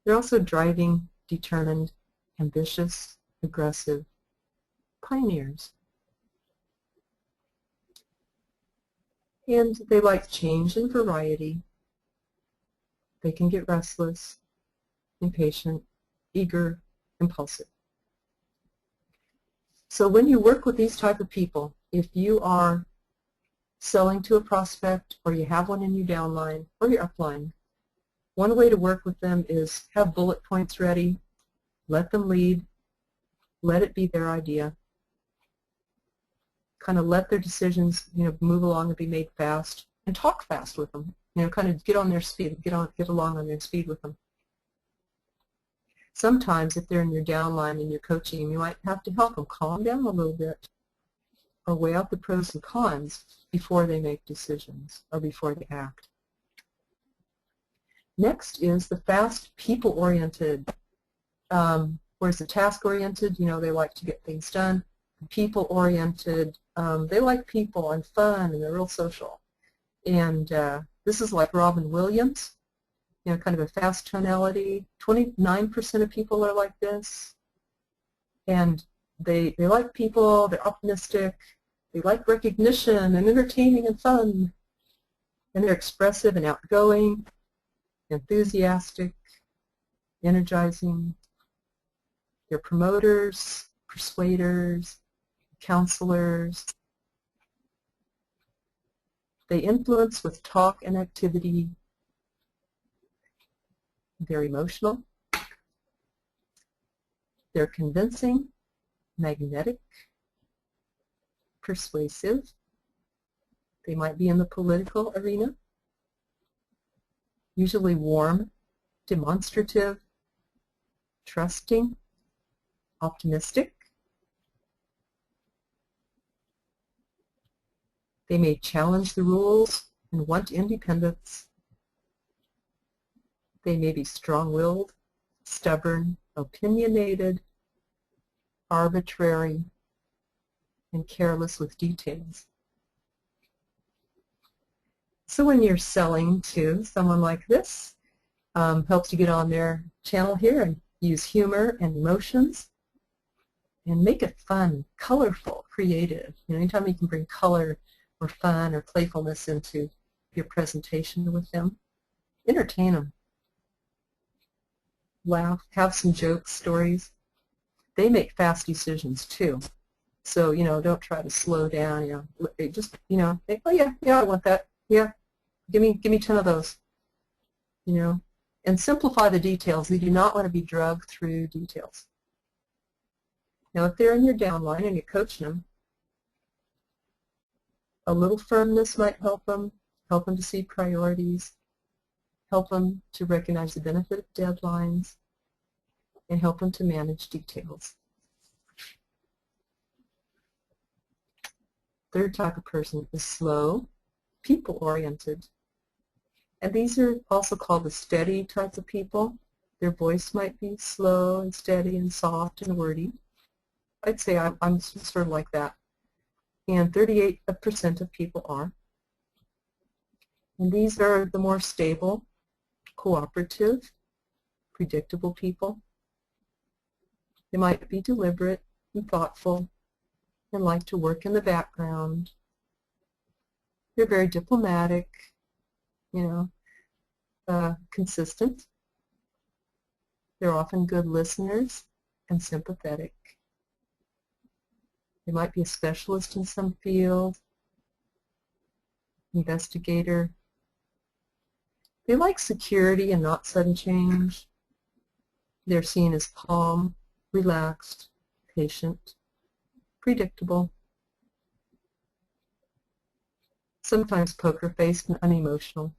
They're also driving, determined, ambitious, aggressive, pioneers. And they like change and variety. They can get restless, impatient, eager, impulsive. So when you work with these type of people, if you are selling to a prospect, or you have one in your downline or your upline, one way to work with them is have bullet points ready, let them lead, let it be their idea, kind of let their decisions, you know, move along and be made fast, and talk fast with them, you know, kind of get on their speed, get along on their speed with them. Sometimes if they're in your downline and you're coaching, you might have to help them calm down a little bit or weigh out the pros and cons before they make decisions or before they act. Next is the fast, people-oriented, whereas the task-oriented, you know, they like to get things done. People-oriented, they like people and fun, and they're real social. And this is like Robin Williams, you know, kind of a fast tonality. 29% of people are like this. And they like people, they're optimistic, they like recognition and entertaining and fun. And they're expressive and outgoing, enthusiastic, energizing. They're promoters, persuaders, counselors. They influence with talk and activity. They're emotional. They're convincing, magnetic, persuasive. They might be in the political arena. Usually warm, demonstrative, trusting, optimistic. They may challenge the rules and want independence. They may be strong-willed, stubborn, opinionated, arbitrary, and careless with details. So when you're selling to someone like this, helps you get on their channel here and use humor and emotions and make it fun, colorful, creative. You know, anytime you can bring color or fun or playfulness into your presentation with them, entertain them. Laugh, have some jokes, stories. They make fast decisions too. So, don't try to slow down, just, think, oh yeah, I want that. Yeah, give me 10 of those, and simplify the details. We do not want to be drugged through details. Now, if they're in your downline and you're coaching them, a little firmness might help them to see priorities, help them to recognize the benefit of deadlines, and help them to manage details. Third type of person is slow, people-oriented. And these are also called the steady types of people. Their voice might be slow and steady and soft and wordy. I'd say I'm sort of like that. And 38% of people are. And these are the more stable, cooperative, predictable people. They might be deliberate and thoughtful and like to work in the background. They're very diplomatic, consistent. They're often good listeners and sympathetic. They might be a specialist in some field, investigator. They like security and not sudden change. They're seen as calm, relaxed, patient, predictable, sometimes poker-faced and unemotional.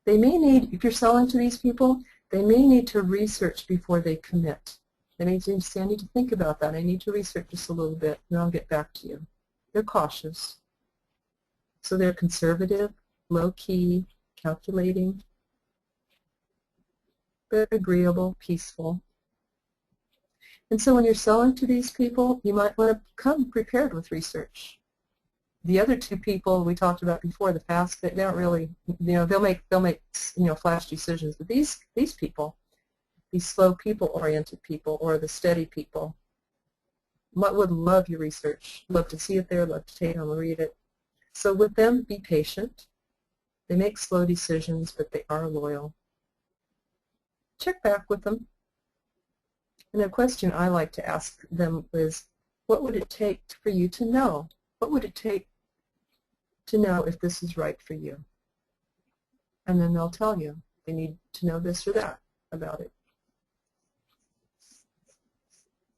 They may need, if you're selling to these people, they may need to research before they commit. They may say, I need to think about that. I need to research just a little bit, and I'll get back to you. They're cautious. So they're conservative, low-key, calculating, but agreeable, peaceful. And so when you're selling to these people, you might want to come prepared with research. The other two people we talked about before, the fast, they don't really, they'll make flash decisions. But these people, these slow people-oriented people, or the steady people, would love your research, love to see it there, love to take them and read it. So with them, be patient. They make slow decisions, but they are loyal. Check back with them. And a question I like to ask them is, what would it take for you to know? What would it take to know if this is right for you? And then they'll tell you. They need to know this or that about it.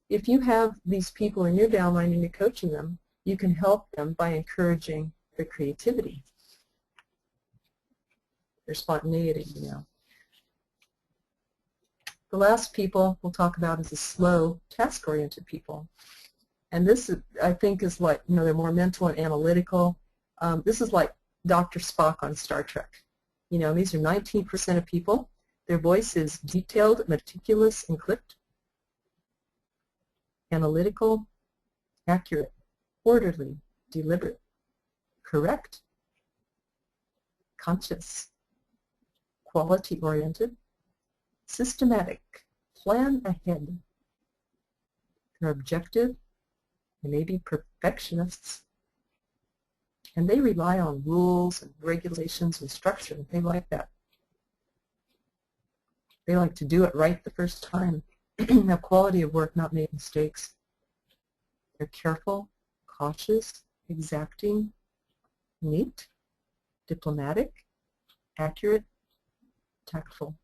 If you have these people in your downline and you're coaching them, you can help them by encouraging their creativity, their spontaneity, The last people we'll talk about is the slow, task-oriented people. And this, I think, is like, they're more mental and analytical. This is like Dr. Spock on Star Trek. These are 19% of people. Their voice is detailed, meticulous, and clipped, analytical, accurate, orderly, deliberate, correct, conscious, quality-oriented, systematic, plan ahead. They're objective. They may be perfectionists. And they rely on rules and regulations and structure. They like that. They like to do it right the first time. Have quality of work, not make mistakes. They're careful, cautious, exacting, neat, diplomatic, accurate, tactful.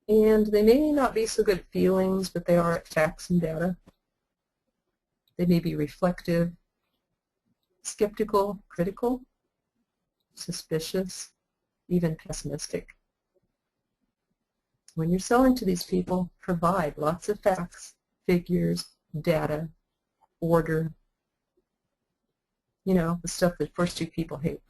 And they may not be so good at feelings, but they are at facts and data. They may be reflective, skeptical, critical, suspicious, even pessimistic. When you're selling to these people, provide lots of facts, figures, data, order, the stuff that first two people hate.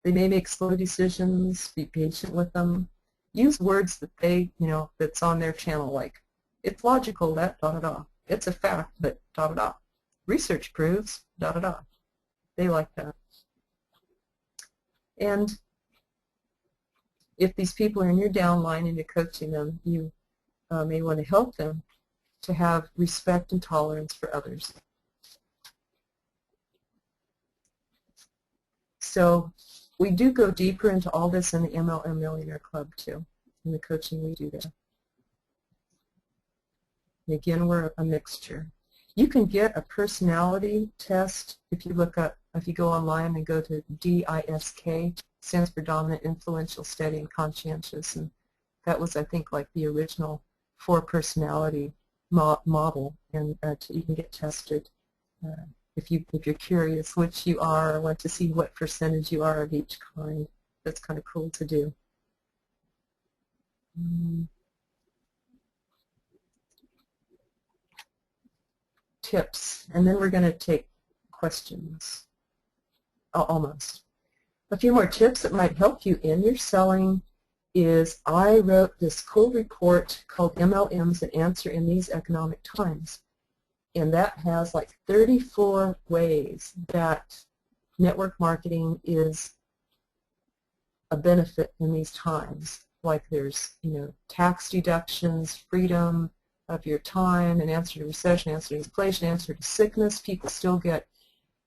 They may make slow decisions, be patient with them. Use words that they, that's on their channel, like, it's logical that, da-da-da. It's a fact, but da-da-da. Research proves, da-da-da. They like that. And if these people are in your downline and you're coaching them, you may want to help them to have respect and tolerance for others. So we do go deeper into all this in the MLM Millionaire Club too, in the coaching we do there. And again, we're a mixture. You can get a personality test if you look up, if you go online and go to DISK, stands for Dominant, Influential, Steady, and Conscientious, and that was, I think, like the original 4 personality model, and you can get tested if you're curious which you are, or want to see what percentage you are of each kind. That's kind of cool to do. Tips, and then we're going to take questions. Almost. A few more tips that might help you in your selling is I wrote this cool report called MLMs That Answer in These Economic Times. And that has like 34 ways that network marketing is a benefit in these times. Like there's, tax deductions, freedom of your time, an answer to recession, answer to inflation, answer to sickness. People still get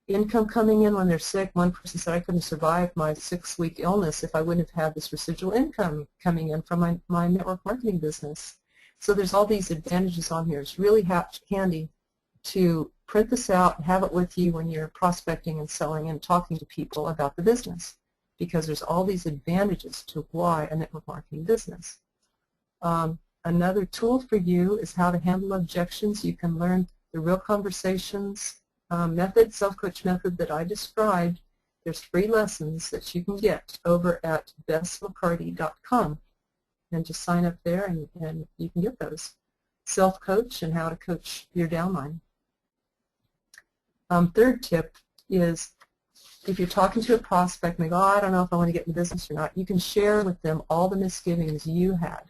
income coming in when they're sick. One person said, I couldn't survive my 6-week illness if I wouldn't have had this residual income coming in from my network marketing business. So there's all these advantages on here. It's really handy to print this out and have it with you when you're prospecting and selling and talking to people about the business, because there's all these advantages to why a network marketing business. Another tool for you is how to handle objections. You can learn the real conversations method, self-coach method that I described. There's free lessons that you can get over at bessmccarty.com, and just sign up there and you can get those. Self-coach and how to coach your downline. Third tip is if you're talking to a prospect and they go, I don't know if I want to get in the business or not, you can share with them all the misgivings you had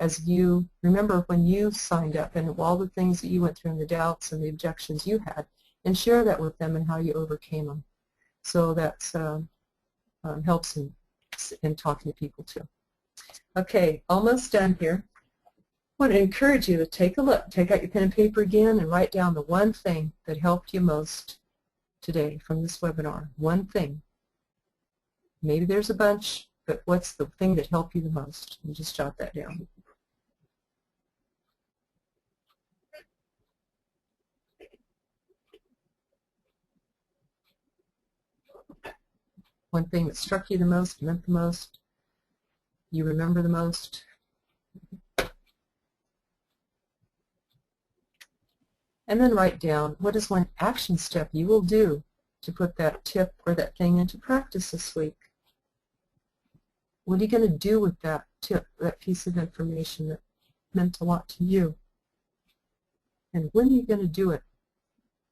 as you remember when you signed up, and all the things that you went through and the doubts and the objections you had, and share that with them and how you overcame them. So that helps in talking to people too. Okay, almost done here. I want to encourage you to take a look, take out your pen and paper again, and write down the one thing that helped you most today from this webinar. One thing. Maybe there's a bunch, but what's the thing that helped you the most? And just jot that down. One thing that struck you the most, meant the most, you remember the most. And then write down what is one action step you will do to put that tip or that thing into practice this week. What are you going to do with that tip, that piece of information that meant a lot to you? And when are you going to do it?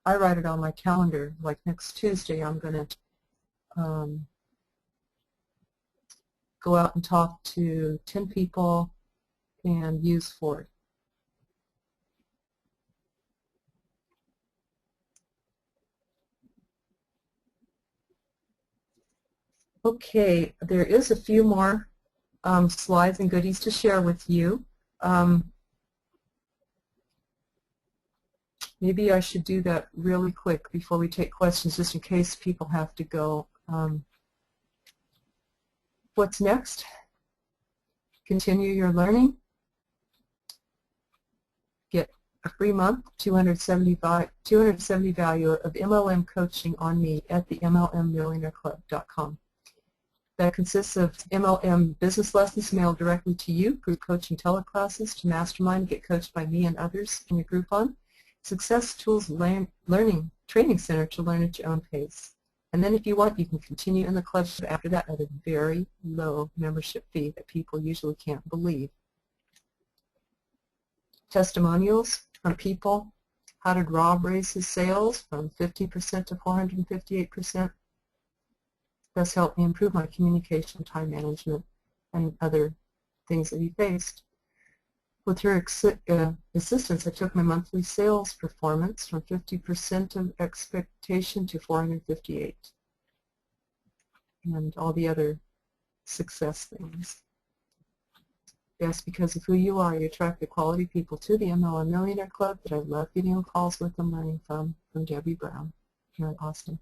I write it on my calendar, like next Tuesday I'm going to go out and talk to 10 people and use Ford. Okay, there is a few more slides and goodies to share with you. Maybe I should do that really quick before we take questions, just in case people have to go. What's next? Continue your learning. Get a free month, 270 value of MLM coaching on me at the MLMMillionaireClub.com. That consists of MLM business lessons mailed directly to you, group coaching teleclasses to mastermind, get coached by me and others in your group on, Success Tools Learning Training Center to learn at your own pace. And then if you want, you can continue in the club after that at a very low membership fee that people usually can't believe. Testimonials from people. How did Rob raise his sales from 50% to 458%? That's helped me improve my communication, time management, and other things that he faced. With her assistance, I took my monthly sales performance from 50% of expectation to 458, and all the other success things. Yes, because of who you are, you attract the quality people to the MLM Millionaire Club that I love getting on calls with them, learning from Debbie Brown here in Austin.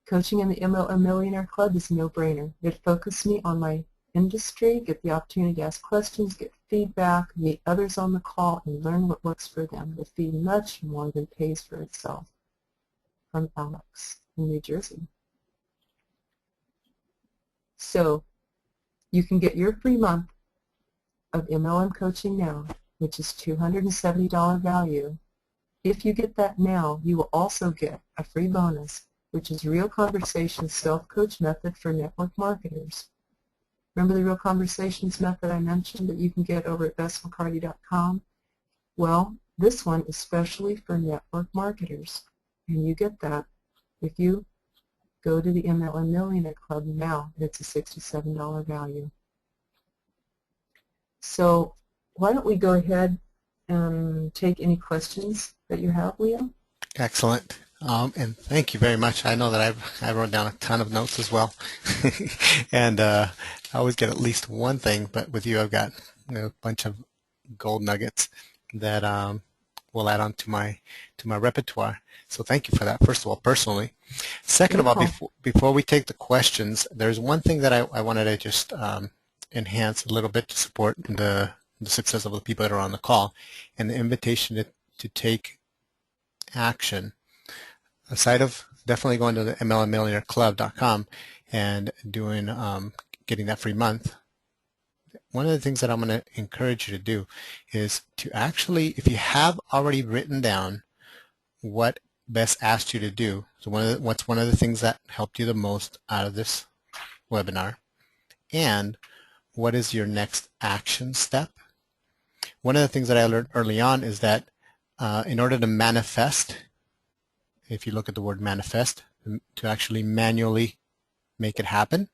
Coaching in the MLM Millionaire Club is a no-brainer. It focuses me on my industry, get the opportunity to ask questions, get feedback, meet others on the call, and learn what works for them. The fee much more than pays for itself. From Alex in New Jersey. So you can get your free month of MLM coaching now, which is $270 value. If you get that now, you will also get a free bonus, which is Real Conversations Self-Coach Method for Network Marketers. Remember the Real Conversations method I mentioned that you can get over at bessmccarty.com? Well, this one is specially for network marketers, and you get that if you go to the MLM Millionaire Club now. It's a $67 value. So why don't we go ahead and take any questions that you have, Leo? Excellent. And thank you very much. I know that I wrote down a ton of notes as well. And I always get at least one thing, but with you I've got a bunch of gold nuggets that will add on to my repertoire. So thank you for that, first of all, personally. Second of all, before we take the questions, there's one thing that I wanted to just enhance a little bit to support the success of the people that are on the call, and the invitation to take action. Aside of definitely going to the MLMMillionaireClub.com and doing getting that free month, one of the things that I'm going to encourage you to do is to actually, if you have already written down what Bess asked you to do, so what's one of the things that helped you the most out of this webinar, and what is your next action step? One of the things that I learned early on is that in order to manifest, if you look at the word manifest, to actually manually make it happen,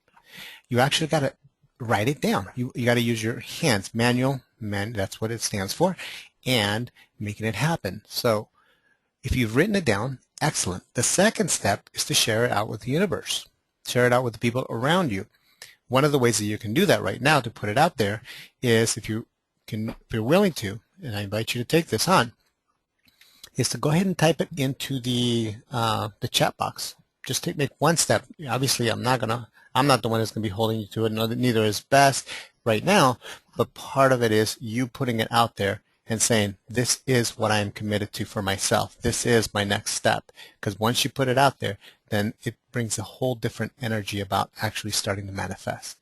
you actually got to write it down. You got to use your hands. That's what it stands for, and making it happen. So if you've written it down, excellent. The second step is to share it out with the universe. Share it out with the people around you. One of the ways that you can do that right now to put it out there is, if you're willing to, and I invite you to take this on, is to go ahead and type it into the chat box. Just make one step. Obviously, I'm not the one that's going to be holding you to it. Neither is Bess right now. But part of it is you putting it out there and saying, this is what I am committed to for myself. This is my next step. Because once you put it out there, then it brings a whole different energy about actually starting to manifest.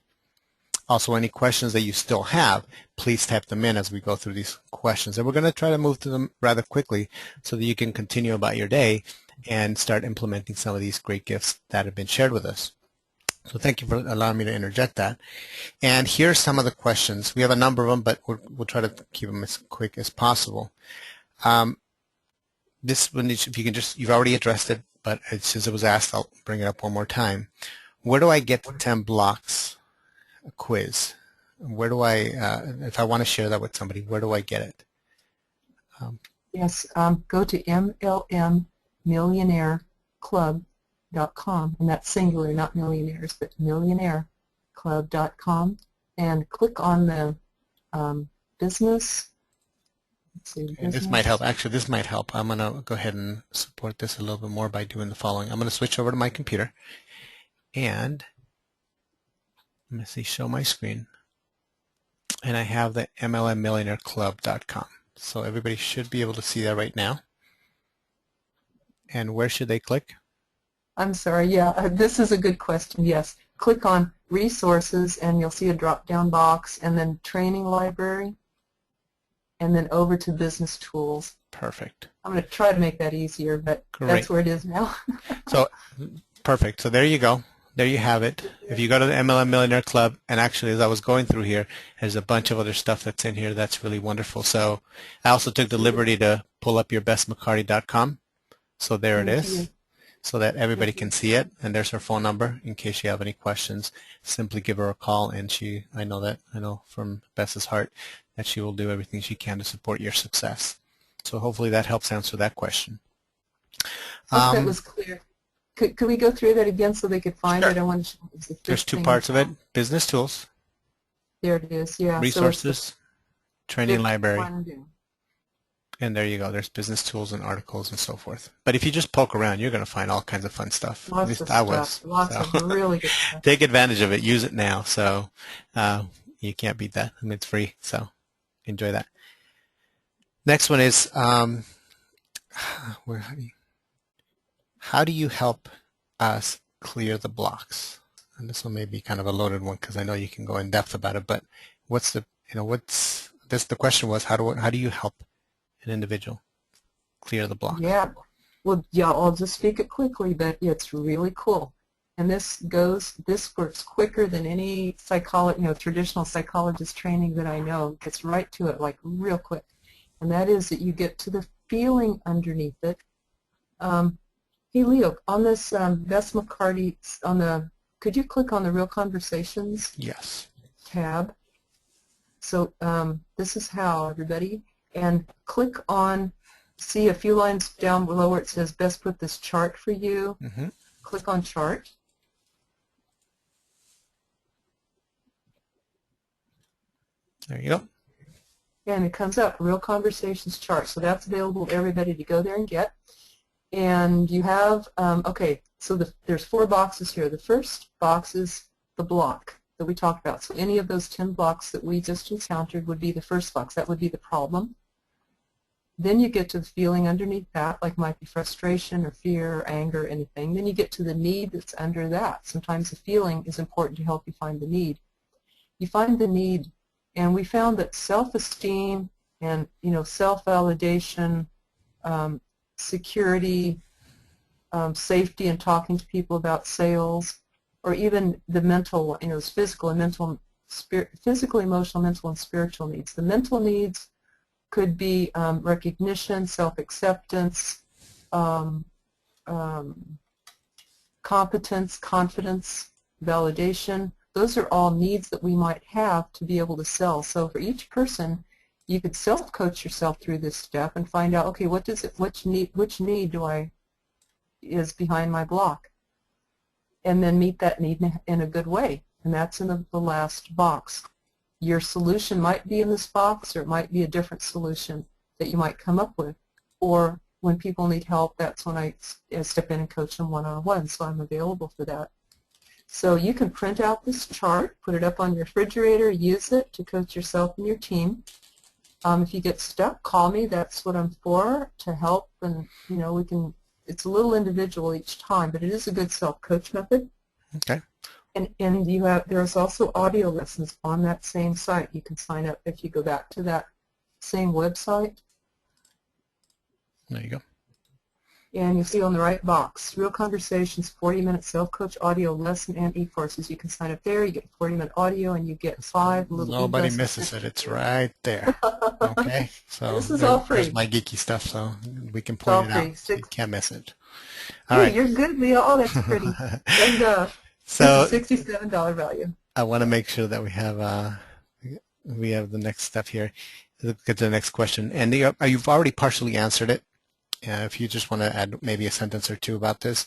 Also, any questions that you still have, please type them in as we go through these questions. And we're going to try to move through them rather quickly so that you can continue about your day and start implementing some of these great gifts that have been shared with us. So thank you for allowing me to interject that. And here's some of the questions. We have a number of them, but we'll try to keep them as quick as possible. This one, if you can just, you've already addressed it, but since it was asked, I'll bring it up one more time. Where do I get the 10 blocks quiz? Where do I, if I want to share that with somebody, where do I get it? Yes, go to MLMMillionaireClub.com, and that's singular, not millionaires, but millionaireclub.com, and click on the business. Let's see, business. This might help. Actually, this might help. I'm going to go ahead and support this a little bit more by doing the following. I'm going to switch over to my computer, and let me see, show my screen, and I have the MLMMillionaireClub.com. So everybody should be able to see that right now. And where should they click? I'm sorry, yeah, this is a good question, yes. Click on Resources, and you'll see a drop-down box, and then Training Library, and then over to Business Tools. Perfect. I'm going to try to make that easier, but Great. That's where it is now. So, perfect. So there you go. There you have it. If you go to the MLM Millionaire Club, and actually as I was going through here, there's a bunch of other stuff that's in here that's really wonderful. So I also took the liberty to pull up your BessMcCarty.com. So there it is, so that everybody can see it. And there's her phone number in case you have any questions. Simply give her a call, and I know from Bess's heart that she will do everything she can to support your success. So hopefully that helps answer that question. I hope that was clear. Could we go through that again so they could find it? I want to show the There's two parts of it. Business Tools. There it is, yeah. Resources, So Training Library. And there you go. There's business tools and articles and so forth. But if you just poke around, you're going to find all kinds of fun stuff. At Lots least of I stuff. was. Lots So of really good stuff. take advantage of it. Use it now. So you can't beat that. I mean, it's free. So enjoy that. Next one is how do you help us clear the blocks? And this one may be kind of a loaded one because I know you can go in depth about it. But what's the the question was how do you help an individual clear the blocks? Yeah. Well, yeah, I'll just speak it quickly, but it's really cool. And this works quicker than any traditional psychologist training that I know. Gets right to it, like real quick. And that is that you get to the feeling underneath it. Hey, Leo, on this Bess McCarty, could you click on the Real Conversations Yes. tab? So this is how, everybody. And click on, see a few lines down below where it says Bess put this chart for you. Mm-hmm. Click on chart. There you go. And it comes up, Real Conversations chart. So that's available to everybody to go there and get. And you have, okay, so there's 4 boxes here. The first box is the block that we talked about. So any of those 10 blocks that we just encountered would be the first box. That would be the problem. Then you get to the feeling underneath that, like might be frustration or fear or anger or anything. Then you get to the need that's under that. Sometimes the feeling is important to help you find the need. You find the need, and we found that self-esteem and self-validation, security, safety and talking to people about sales, or even the mental, physical, emotional, mental, and spiritual needs. The mental needs could be recognition, self-acceptance, competence, confidence, validation. Those are all needs that we might have to be able to sell. So for each person, you could self-coach yourself through this step and find out, okay, which need is behind my block, and then meet that need in a good way. And that's in the last box. Your solution might be in this box, or it might be a different solution that you might come up with. Or when people need help, that's when I step in and coach them one-on-one, so I'm available for that. So you can print out this chart, put it up on your refrigerator, use it to coach yourself and your team. If you get stuck, call me. That's what I'm for, to help. And we can. It's a little individual each time, but it is a good self-coach method. Okay. And there's also audio lessons on that same site. You can sign up if you go back to that same website. There you go. And you see on the right box, Real Conversations, 40-minute self-coach audio lesson and e-courses. You can sign up there. You get 40-minute audio, and you get 5 little. Nobody misses it. It's right there. Okay. So this is all free. There's my geeky stuff, so we can point it out. So you can't miss it. All right. You're good, Leo. Oh, that's pretty. And so it's a $67 value. I want to make sure that we have the next step here. Let's get to the next question. And you've already partially answered it. If you just want to add maybe a sentence or two about this,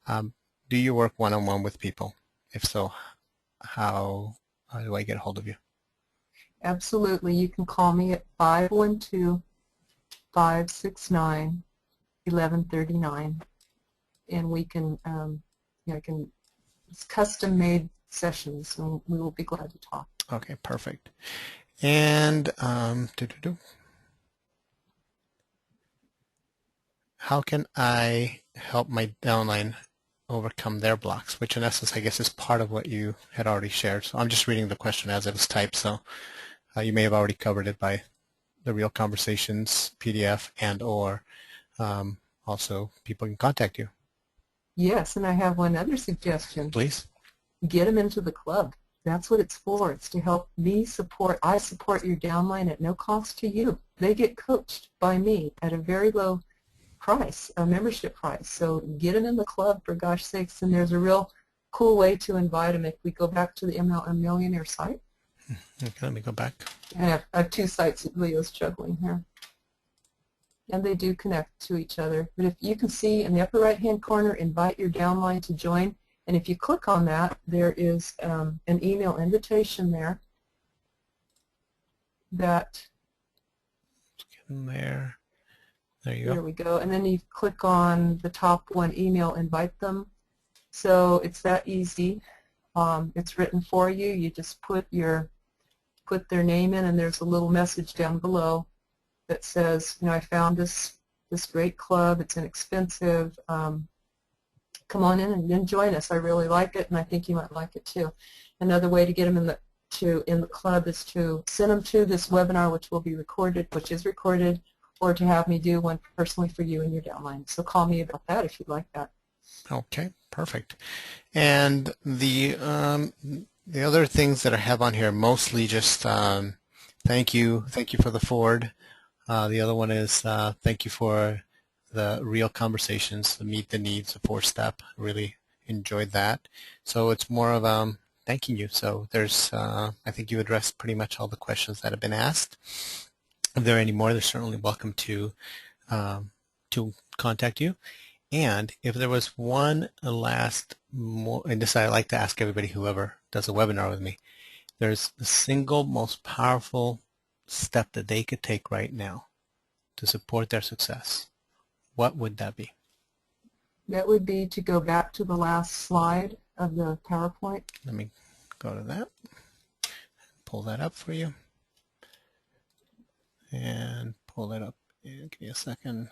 do you work one-on-one with people? If so, how do I get a hold of you? Absolutely. You can call me at 512-569-1139, and we can, it's custom-made sessions, and we will be glad to talk. Okay, perfect. And how can I help my downline overcome their blocks, which in essence I guess is part of what you had already shared. So I'm just reading the question as it was typed, so you may have already covered it by the Real Conversations PDF, and or also people can contact you. Yes, and I have one other suggestion. Please. Get them into the club. That's what it's for. It's to help me support. I support your downline at no cost to you. They get coached by me at a very low price, a membership price. So get them in the club, for gosh sakes, and there's a real cool way to invite them. If we go back to the MLM Millionaire site. Okay, let me go back. I have 2 sites that Leo's juggling here. And they do connect to each other. But if you can see in the upper right-hand corner, invite your downline to join. And if you click on that, there is an email invitation there that Let's get in there. There you There go. we go. And then you click on the top one, email, invite them. So it's that easy. It's written for you. You just put their name in, and there's a little message down below that says, I found this great club. It's inexpensive. Come on in and then join us. I really like it, and I think you might like it too. Another way to get them in the club is to send them to this webinar, which is recorded, or to have me do one personally for you and your downline. So call me about that if you'd like that. Okay, perfect. And the other things that I have on here, mostly just thank you for the forward. The other one is thank you for the real conversations, the meet the needs, the 4-step. Really enjoyed that. So it's more of thanking you. So there's, I think you addressed pretty much all the questions that have been asked. If there are any more, they're certainly welcome to contact you. And if there was one last more, and this I like to ask everybody, whoever does a webinar with me, there's the single most powerful step that they could take right now to support their success. What would that be? That would be to go back to the last slide of the PowerPoint. Let me go to that, pull that up for you, and pull that up. And give me a second.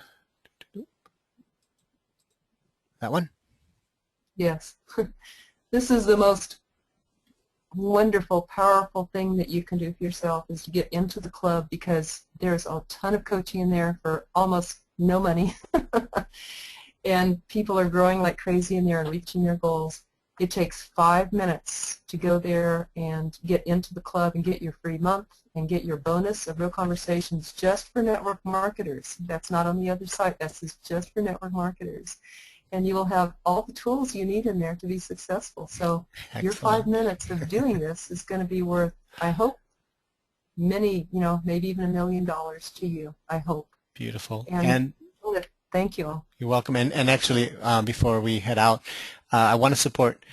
That one? Yes. This is the most wonderful, powerful thing that you can do for yourself, is to get into the club, because there's a ton of coaching in there for almost no money. And people are growing like crazy in there and reaching their goals. It takes 5 minutes to go there and get into the club and get your free month and get your bonus of Real Conversations just for network marketers. That's not on the other site. That's just for network marketers. And you will have all the tools you need in there to be successful. So Excellent. Your 5 minutes of doing this is going to be worth, I hope, many, maybe even $1 million to you, I hope. Beautiful. And thank you all. You're welcome. And actually, before we head out, I want to support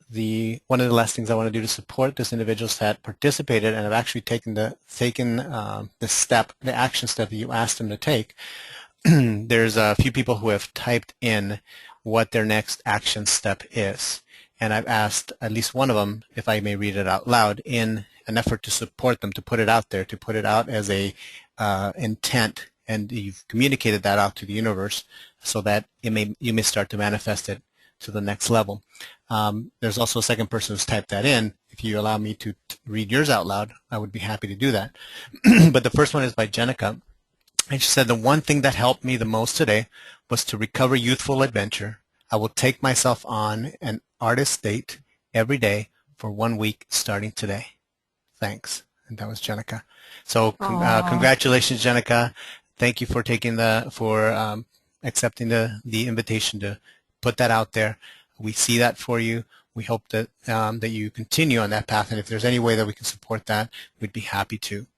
one of the last things I want to do to support those individuals that participated and have actually taken the action step that you asked them to take. There's a few people who have typed in what their next action step is, and I've asked at least one of them if I may read it out loud in an effort to support them, to put it out there, to put it out as a intent, and you've communicated that out to the universe so that you may start to manifest it to the next level. There's also a second person who's typed that in. If you allow me to read yours out loud, I would be happy to do that. But the first one is by Jenica. And she said, the one thing that helped me the most today was to recover youthful adventure. I will take myself on an artist date every day for 1 week starting today. Thanks. And that was Jenica. So congratulations, Jenica. Thank you for accepting the invitation to put that out there. We see that for you. We hope that that you continue on that path. And if there's any way that we can support that, we'd be happy to.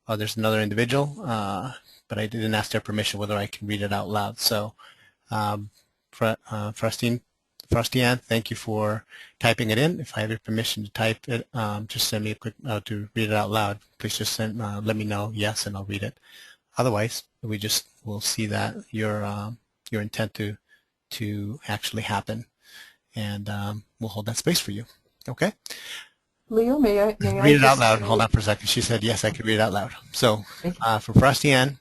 There's another individual, but I didn't ask their permission whether I can read it out loud. So, Frostian, thank you for typing it in. If I have your permission to type it, just send me a quick to read it out loud. Please just let me know yes, and I'll read it. Otherwise, we'll see that your intent to actually happen, and we'll hold that space for you. Okay. Leo, may I read it out loud. Hold on for a second. She said, yes, I can read it out loud. So from Frosty Ann,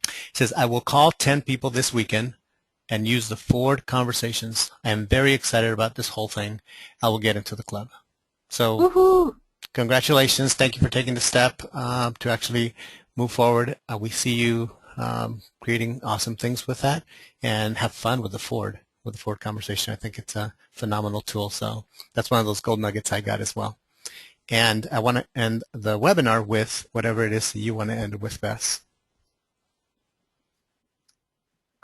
it says, I will call 10 people this weekend and use the forward conversations. I am very excited about this whole thing. I will get into the club. So congratulations. Thank you for taking the step to actually move forward. We see you creating awesome things with that, and have fun with the forward conversation. I think it's a phenomenal tool. So that's one of those gold nuggets I got as well. And I want to end the webinar with whatever it is that you want to end with, Bess.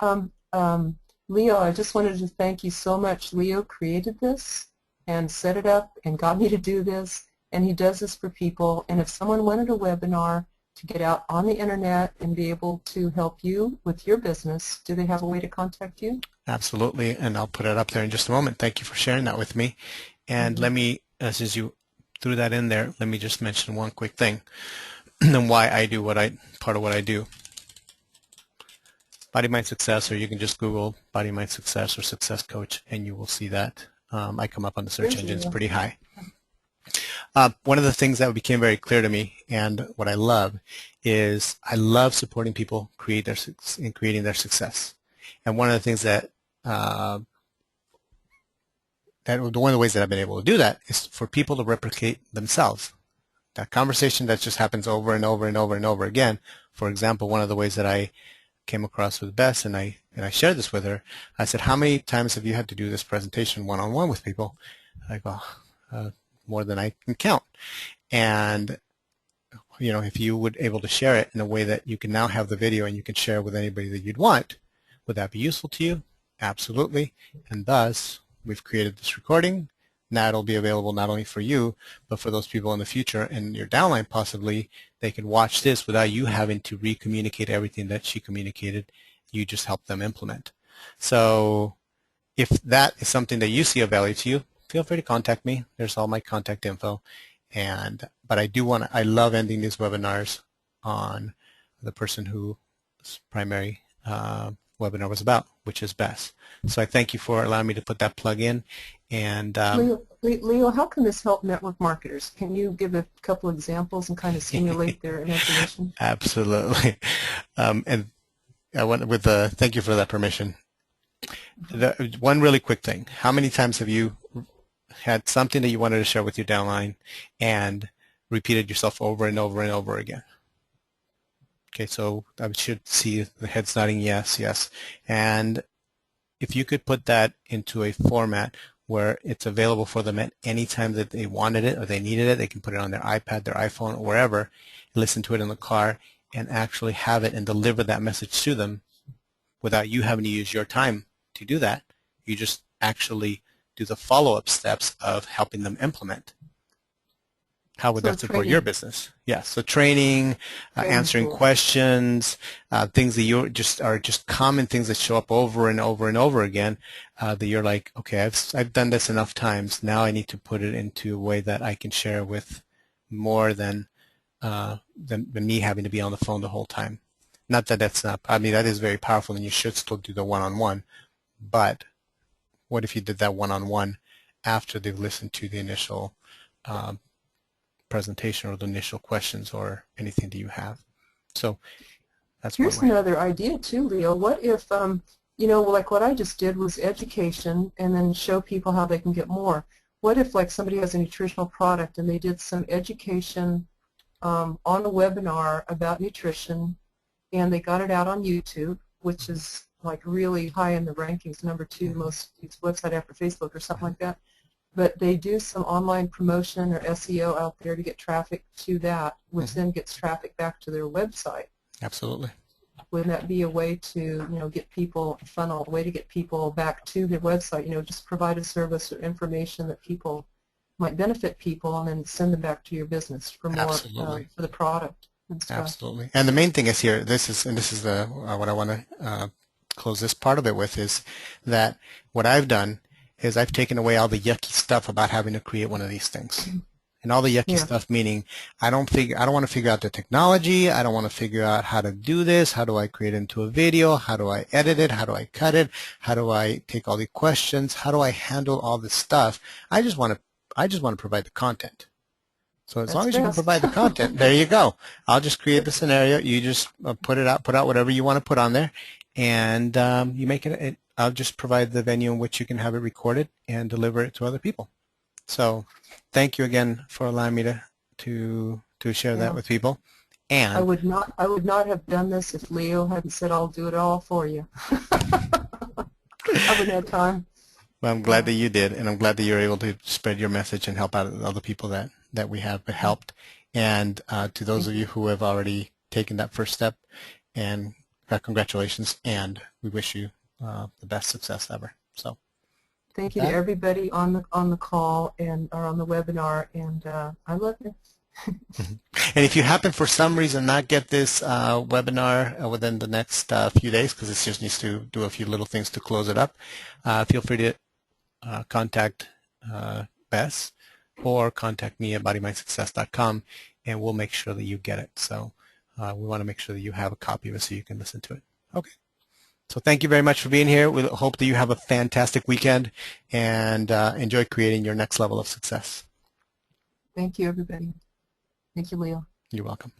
Leo, I just wanted to thank you so much. Leo created this and set it up and got me to do this, and he does this for people. And if someone wanted a webinar to get out on the internet and be able to help you with your business, do they have a way to contact you? Absolutely, and I'll put it up there in just a moment. Thank you for sharing that with me. And let me, as you threw that in there, let me just mention one quick thing and why I do part of what I do. Body Mind Success, or you can just Google Body Mind Success or Success Coach, and you will see that. I come up on the search Thank engines you. pretty high. One of the things that became very clear to me, and what I love, is I love supporting people in creating their success. And one of the things one of the ways that I've been able to do that is for people to replicate themselves. That conversation that just happens over and over and over and over again. For example, one of the ways that I came across with Bess, and I shared this with her, I said, how many times have you had to do this presentation one-on-one with people? I go, more than I can count. And if you would able to share it in a way that you can now have the video and you can share with anybody that you'd want, would that be useful to you? Absolutely. And thus, we've created this recording. Now it'll be available not only for you, but for those people in the future and your downline possibly. They can watch this without you having to re-communicate everything that she communicated. You just help them implement. So if that is something that you see of value to you, feel free to contact me. There's all my contact info. But I love ending these webinars on the person whose primary webinar was about, which is Bess. So I thank you for allowing me to put that plug in. And Leo, how can this help network marketers? Can you give a couple examples and kind of stimulate their imagination? Absolutely. And I want thank you for that permission. One really quick thing. How many times have you had something that you wanted to share with your downline and repeated yourself over and over and over again? Okay, so I should see the heads nodding yes, yes. And if you could put that into a format where it's available for them at any time that they wanted it or they needed it, they can put it on their iPad, their iPhone, or wherever, listen to it in the car, and actually have it and deliver that message to them without you having to use your time to do that. You just actually do the follow-up steps of helping them implement. How would that support your business? Yes, so training, answering questions, things that are just common things that show up over and over and over again, that you're like, okay, I've done this enough times. Now I need to put it into a way that I can share with more than me having to be on the phone the whole time. Not that that's not, I mean, that is very powerful, and you should still do the one-on-one. But what if you did that one-on-one after they've listened to the initial presentation or the initial questions or anything that you have? So that's one way. Here's another idea too, Leo. What if, like what I just did was education and then show people how they can get more. What if like somebody has a nutritional product and they did some education on a webinar about nutrition, and they got it out on YouTube, which is like really high in the rankings, #2 most used website after Facebook or something like that. But they do some online promotion or SEO out there to get traffic to that, which then gets traffic back to their website. Absolutely. Wouldn't that be a way to, get people, funnel, a way to get people back to their website, just provide a service or information that people might benefit people and then send them back to your business for more, for the product and stuff. Absolutely. And the main thing is here, this is what I want to close this part of it with, is that what I've done is I've taken away all the yucky stuff about having to create one of these things. And all the yucky stuff meaning I don't want to figure out the technology. I don't want to figure out how to do this. How do I create it into a video? How do I edit it? How do I cut it? How do I take all the questions? How do I handle all this stuff? I just want to provide the content. So as long as you can provide the content, there you go. I'll just create the scenario. You just put out whatever you want to put on there, and you make it. I'll just provide the venue in which you can have it recorded and deliver it to other people. So thank you again for allowing me to share that with people. And I would not have done this if Leo hadn't said I'll do it all for you. I wouldn't have time. Well, I'm glad that you did, and I'm glad that you're able to spread your message and help out other people that we have helped. And to those of you who have already taken that first step, and congratulations, and we wish you the best success ever. So thank you to everybody on the call or on the webinar, and I love you. And if you happen for some reason not get this webinar within the next few days, because it just needs to do a few little things to close it up, feel free to contact Bess or contact me at bodymindsuccess.com, and we'll make sure that you get it. So we want to make sure that you have a copy of it so you can listen to it. Okay. So thank you very much for being here. We hope that you have a fantastic weekend and enjoy creating your next level of success. Thank you, everybody. Thank you, Leo. You're welcome.